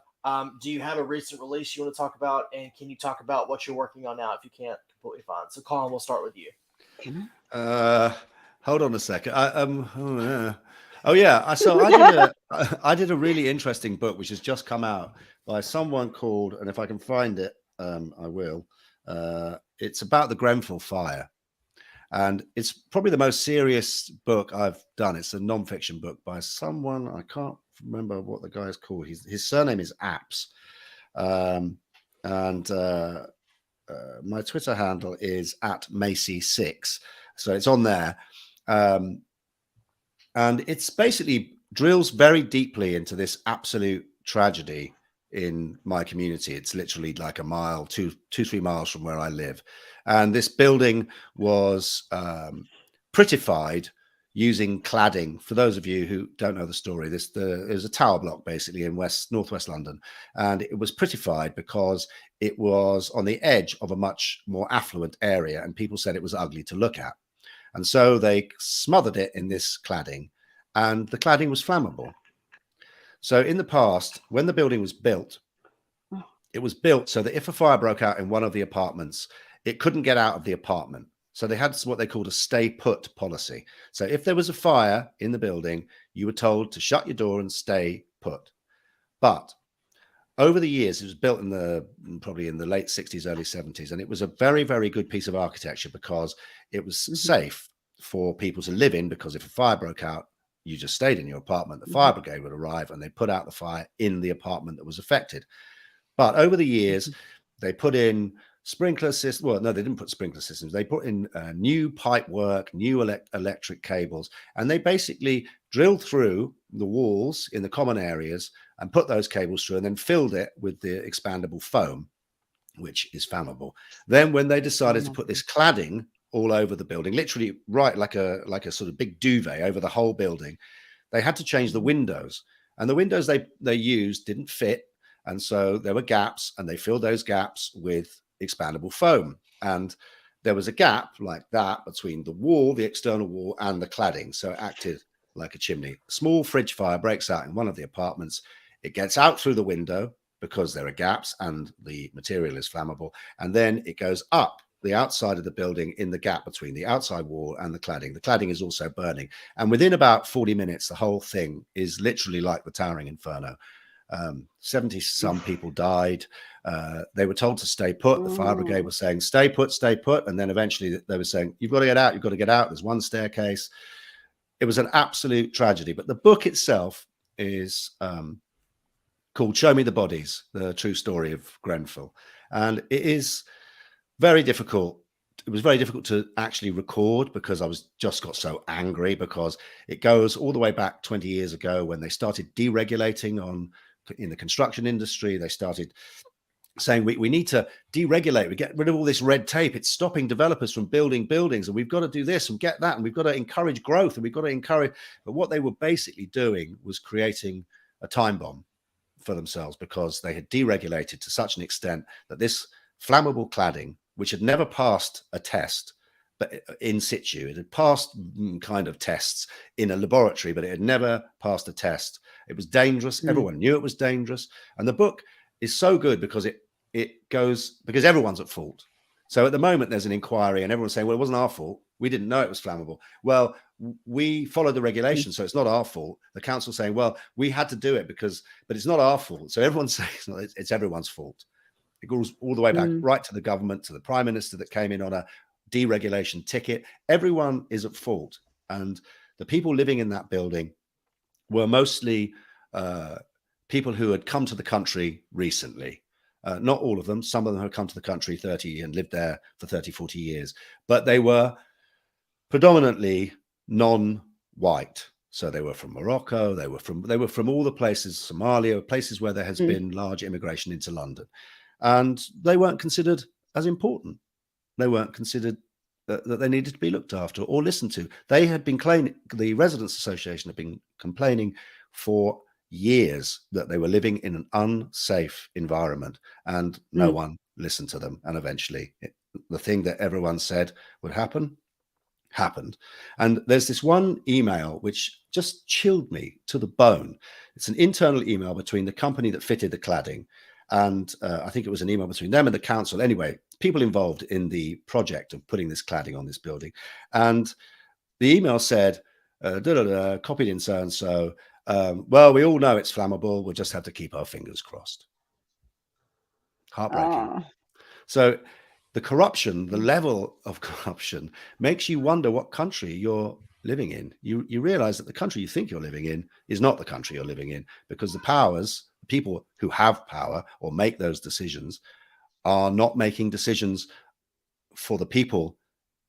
Do you have a recent release you want to talk about, and can you talk about what you're working on now? If you can't, completely fine. So, Colin, we'll start with you. Hold on a second. I did a really interesting book which has just come out by someone called, and if I can find it, I will. It's about the Grenfell fire, and it's probably the most serious book I've done. It's a non-fiction book by someone, I can't remember what the guy is called. His surname is Apps, and my Twitter handle is @Macy6, so it's on there. And it's basically drills very deeply into this absolute tragedy in my community. It's literally like a mile, 2-3 miles from where I live. And this building was prettified using cladding. For those of you who don't know the story, it was a tower block basically in northwest London. And it was prettified because it was on the edge of a much more affluent area, and people said it was ugly to look at. And so they smothered it in this cladding, and the cladding was flammable. So in the past, when the building was built, it was built so that if a fire broke out in one of the apartments, it couldn't get out of the apartment. So they had what they called a stay put policy. So if there was a fire in the building, you were told to shut your door and stay put. But over the years, it was built probably in the late 60s, early 70s, and it was a very, very good piece of architecture because it was safe for people to live in, because if a fire broke out, you just stayed in your apartment. The fire brigade would arrive and they put out the fire in the apartment that was affected. But over the years, they put in sprinkler systems. Well, no, they didn't put sprinkler systems. They put in new pipe work, new electric cables, and they basically drilled through the walls in the common areas and put those cables through, and then filled it with the expandable foam, which is flammable. Then when they decided to put this cladding all over the building, literally right like a sort of big duvet over the whole building, they had to change the windows. And the windows they used didn't fit, and so there were gaps, and they filled those gaps with expandable foam. And there was a gap like that between the wall, the external wall, and the cladding, so it acted like a chimney. A small fridge fire breaks out in one of the apartments. It gets out through the window because there are gaps and the material is flammable, and then it goes up the outside of the building in the gap between the outside wall and the cladding. The cladding is also burning, and within about 40 minutes, the whole thing is literally like the Towering Inferno. 70 some people died. They were told to stay put. The fire brigade was saying, stay put, and then eventually they were saying, you've got to get out, you've got to get out. There's one staircase. It was an absolute tragedy. But the book itself is called Show Me the Bodies, the true story of Grenfell. And it is very difficult was very difficult to actually record because I just got so angry, because it goes all the way back 20 years ago when they started deregulating in the construction industry. They started saying we need to deregulate, we get rid of all this red tape, it's stopping developers from building buildings, and we've got to do this and get that, and we've got to encourage growth, and we've got to encourage. But what they were basically doing was creating a time bomb for themselves, because they had deregulated to such an extent that this flammable cladding, which had never passed a test, but in situ, it had passed kind of tests in a laboratory, but it had never passed a test. It was dangerous. Everyone knew it was dangerous. And the book is so good because because everyone's at fault. So at the moment there's an inquiry and everyone's saying, well, it wasn't our fault. We didn't know it was flammable. Well, we followed the regulations, so it's not our fault. The council saying, well, we had to do it but it's not our fault. So everyone's saying it's everyone's fault. It goes all the way back, right to the government, to the prime minister that came in on a deregulation ticket. Everyone is at fault. And the people living in that building were mostly people who had come to the country recently. Not all of them. Some of them had come to the country 30 and lived there for 30, 40 years. But they were predominantly non-white. So they were from Morocco. They were from all the places, Somalia, places where there has been large immigration into London. And they weren't considered as important. They weren't considered that they needed to be looked after or listened to. They had been the Residents Association had been complaining for years that they were living in an unsafe environment, and no one listened to them. And eventually the thing that everyone said would happen happened. And there's this one email which just chilled me to the bone. It's an internal email between the company that fitted the cladding, and I think it was an email between them and the council. Anyway, people involved in the project of putting this cladding on this building. And the email said, copied in so-and-so, well, we all know it's flammable. We'll just have to keep our fingers crossed. Heartbreaking. So the corruption, the level of corruption makes you wonder what country you're living in. You realize that the country you think you're living in is not the country you're living in, because the people who have power or make those decisions are not making decisions for the people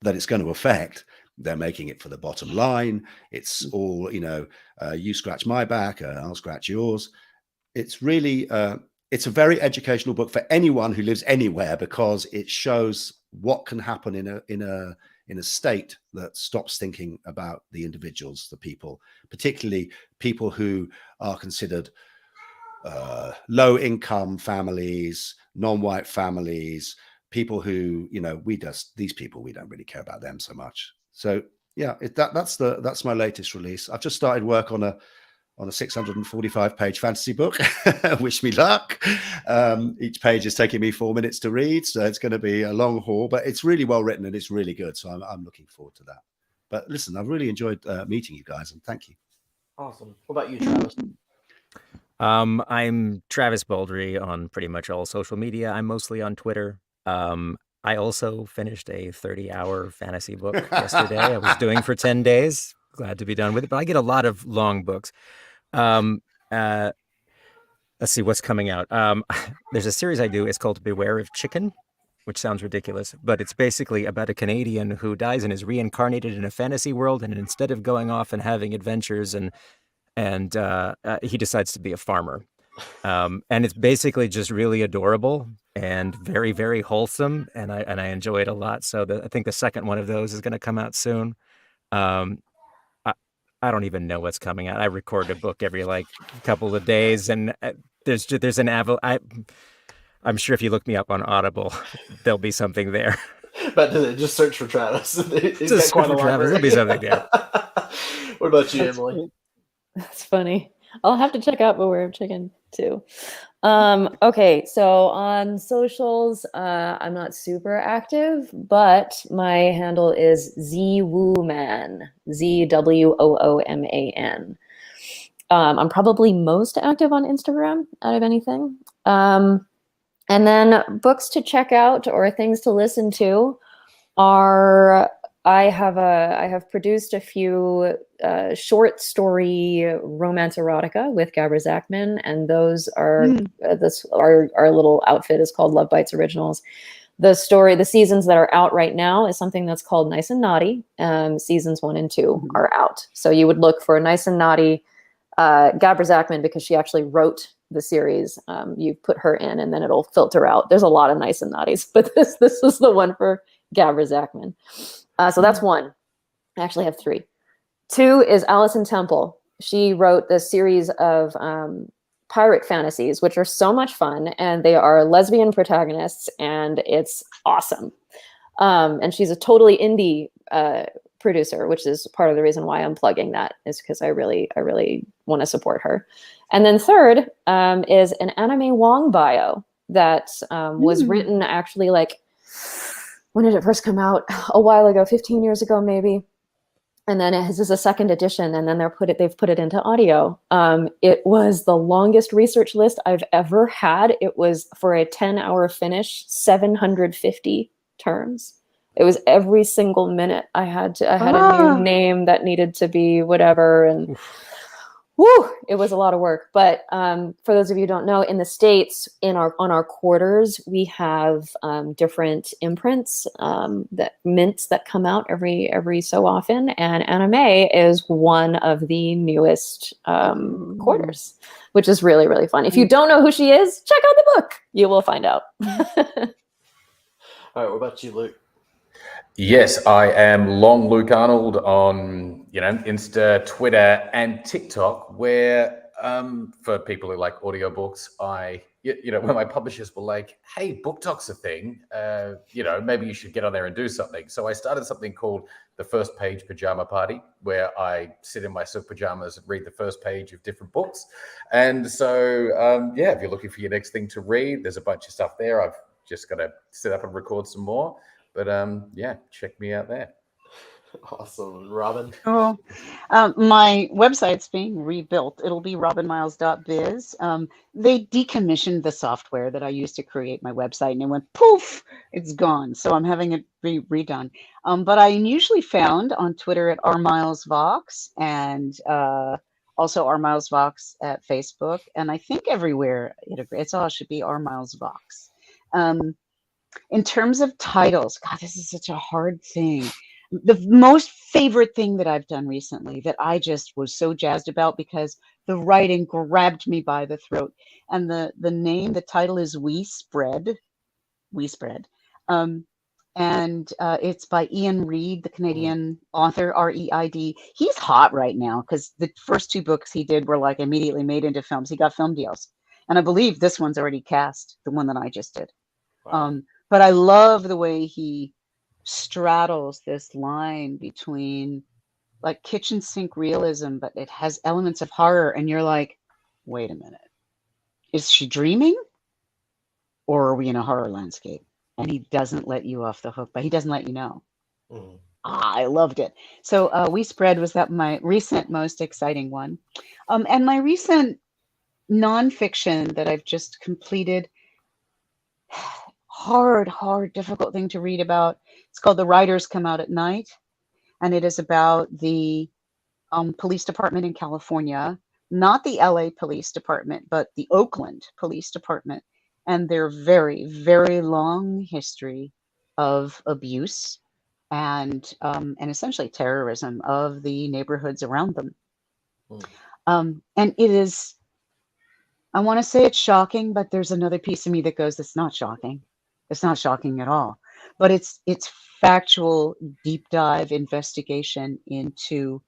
that it's going to affect. They're making it for the bottom line. It's all, you scratch my back, I'll scratch yours. It's really, it's a very educational book for anyone who lives anywhere, because it shows what can happen in a state that stops thinking about the individuals, the people, particularly people who are considered low-income families, non-white families, people who, these people, we don't really care about them so much. So yeah, that's my latest release. I've just started work on a 645-page fantasy book. Wish me luck. Each page is taking me 4 minutes to read, so it's going to be a long haul, but it's really well written and it's really good. So I'm looking forward to that. But listen, I've really enjoyed meeting you guys, and thank you. Awesome. What about you, Travis? I'm Travis Baldree on pretty much all social media. I'm mostly on Twitter. I also finished a 30-hour fantasy book yesterday. I was doing for 10 days. Glad to be done with it. But I get a lot of long books. Let's see what's coming out. There's a series I do. It's called Beware of Chicken, which sounds ridiculous, but it's basically about a Canadian who dies and is reincarnated in a fantasy world. And instead of going off and having adventures, and he decides to be a farmer. And it's basically just really adorable and very, very wholesome. And I enjoy it a lot. So I think the second one of those is going to come out soon. I don't even know what's coming out. I record a book every couple of days, and there's an I'm sure if you look me up on Audible, there'll be something there. But just search for Travis. Just search for Travis. There'll be something there. What about you, Emily? That's funny. I'll have to check out Beware of Chicken too. Okay, so on socials, I'm not super active, but my handle is ZWooMan, ZWOOMAN. I'm probably most active on Instagram out of anything. And then books to check out or things to listen to are, I have produced a few short story romance erotica with Gabra Zachman, and those are our little outfit is called Love Bites Originals. The seasons that are out right now is something that's called Nice and Naughty. Seasons 1 and 2 are out. So you would look for Nice and Naughty, Gabra Zachman, because she actually wrote the series. You put her in and then it'll filter out. There's a lot of Nice and Naughties, but this is the one for Gabra Zachman. So that's 1. I actually have 3. 2 is Alison Temple. She wrote the series of pirate fantasies, which are so much fun, and they are lesbian protagonists, and it's awesome. And she's a totally indie producer, which is part of the reason why I'm plugging that, is because I really want to support her. And then 3rd is an Anime Wong bio that was written actually, like, when did it first come out? A while ago, 15 years ago, maybe. And then this is a 2nd edition, and then they've put it into audio. It was the longest research list I've ever had. It was, for a 10-hour finish, 750 terms. It was every single minute I had a new name that needed to be whatever, and woo, it was a lot of work. But for those of you who don't know, in the States, on our quarters, we have different imprints, that mints that come out every so often, and Anime is one of the newest quarters, which is really, really fun. If you don't know who she is, check out the book. You will find out. All right, what about you, Luke? Yes, I am Long Luke Arnold on, Insta, Twitter, and TikTok, where for people who like audiobooks, when my publishers were like, hey, Book Talk's a thing, maybe you should get on there and do something. So I started something called the First Page Pajama Party, where I sit in my silk pajamas and read the first page of different books. And so, if you're looking for your next thing to read, there's a bunch of stuff there. I've just got to sit up and record some more. But check me out there. Awesome. Robin? Oh, my website's being rebuilt. It'll be robinmiles.biz. They decommissioned the software that I used to create my website, and it went poof, it's gone. So I'm having it redone. But I'm usually found on Twitter at rmilesvox, and also rmilesvox at Facebook. And I think everywhere it all should be rmilesvox. In terms of titles, God, this is such a hard thing. The most favorite thing that I've done recently that I just was so jazzed about because the writing grabbed me by the throat. And the title is We Spread. And it's by Ian Reid, the Canadian author, R-E-I-D. He's hot right now because the first 2 books he did were like immediately made into films. He got film deals. And I believe this one's already cast, the one that I just did. Wow. But I love the way he straddles this line between like kitchen sink realism, but it has elements of horror. And you're like, wait a minute, is she dreaming? Or are we in a horror landscape? And he doesn't let you off the hook, but he doesn't let you know. I loved it. So We Spread was my recent most exciting one. And my recent nonfiction that I've just completed, hard, difficult thing to read about. It's called The Riders Come Out at Night. And it is about the police department in California, not the LA police department, but the Oakland police department, and their very, very long history of abuse and essentially terrorism of the neighborhoods around them. And it is, I want to say it's shocking, but there's another piece of me that goes, it's not shocking. It's not shocking at all. But it's factual, deep dive investigation into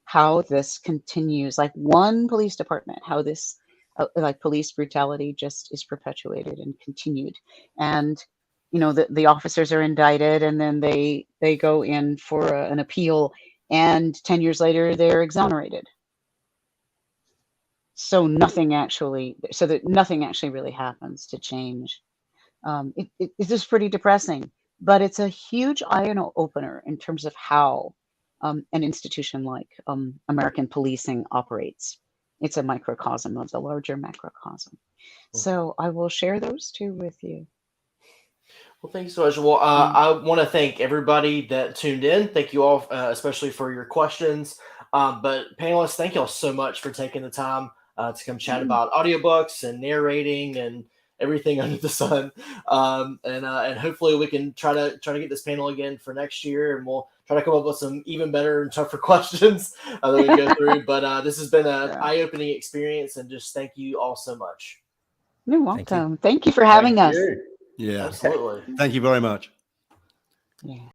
how this continues, like one police department, how this like police brutality just is perpetuated and continued. And the officers are indicted, and then they go in for an appeal, and 10 years later they're exonerated. So nothing actually really happens to change. It's just pretty depressing, but it's a huge eye opener in terms of how an institution like American policing operates. It's a microcosm of the larger macrocosm. So I will share those 2 with you. Well, thank you so much. Well, I want to thank everybody that tuned in. Thank you all, especially for your questions. But panelists, thank you all so much for taking the time to come chat about audiobooks and narrating and everything under the sun. And hopefully we can try to get this panel again for next year, and we'll try to come up with some even better and tougher questions that we go through. But this has been an eye-opening experience, and just thank you all so much. You're welcome. Thank you for having us. Yeah, Absolutely. Thank you very much. Yeah.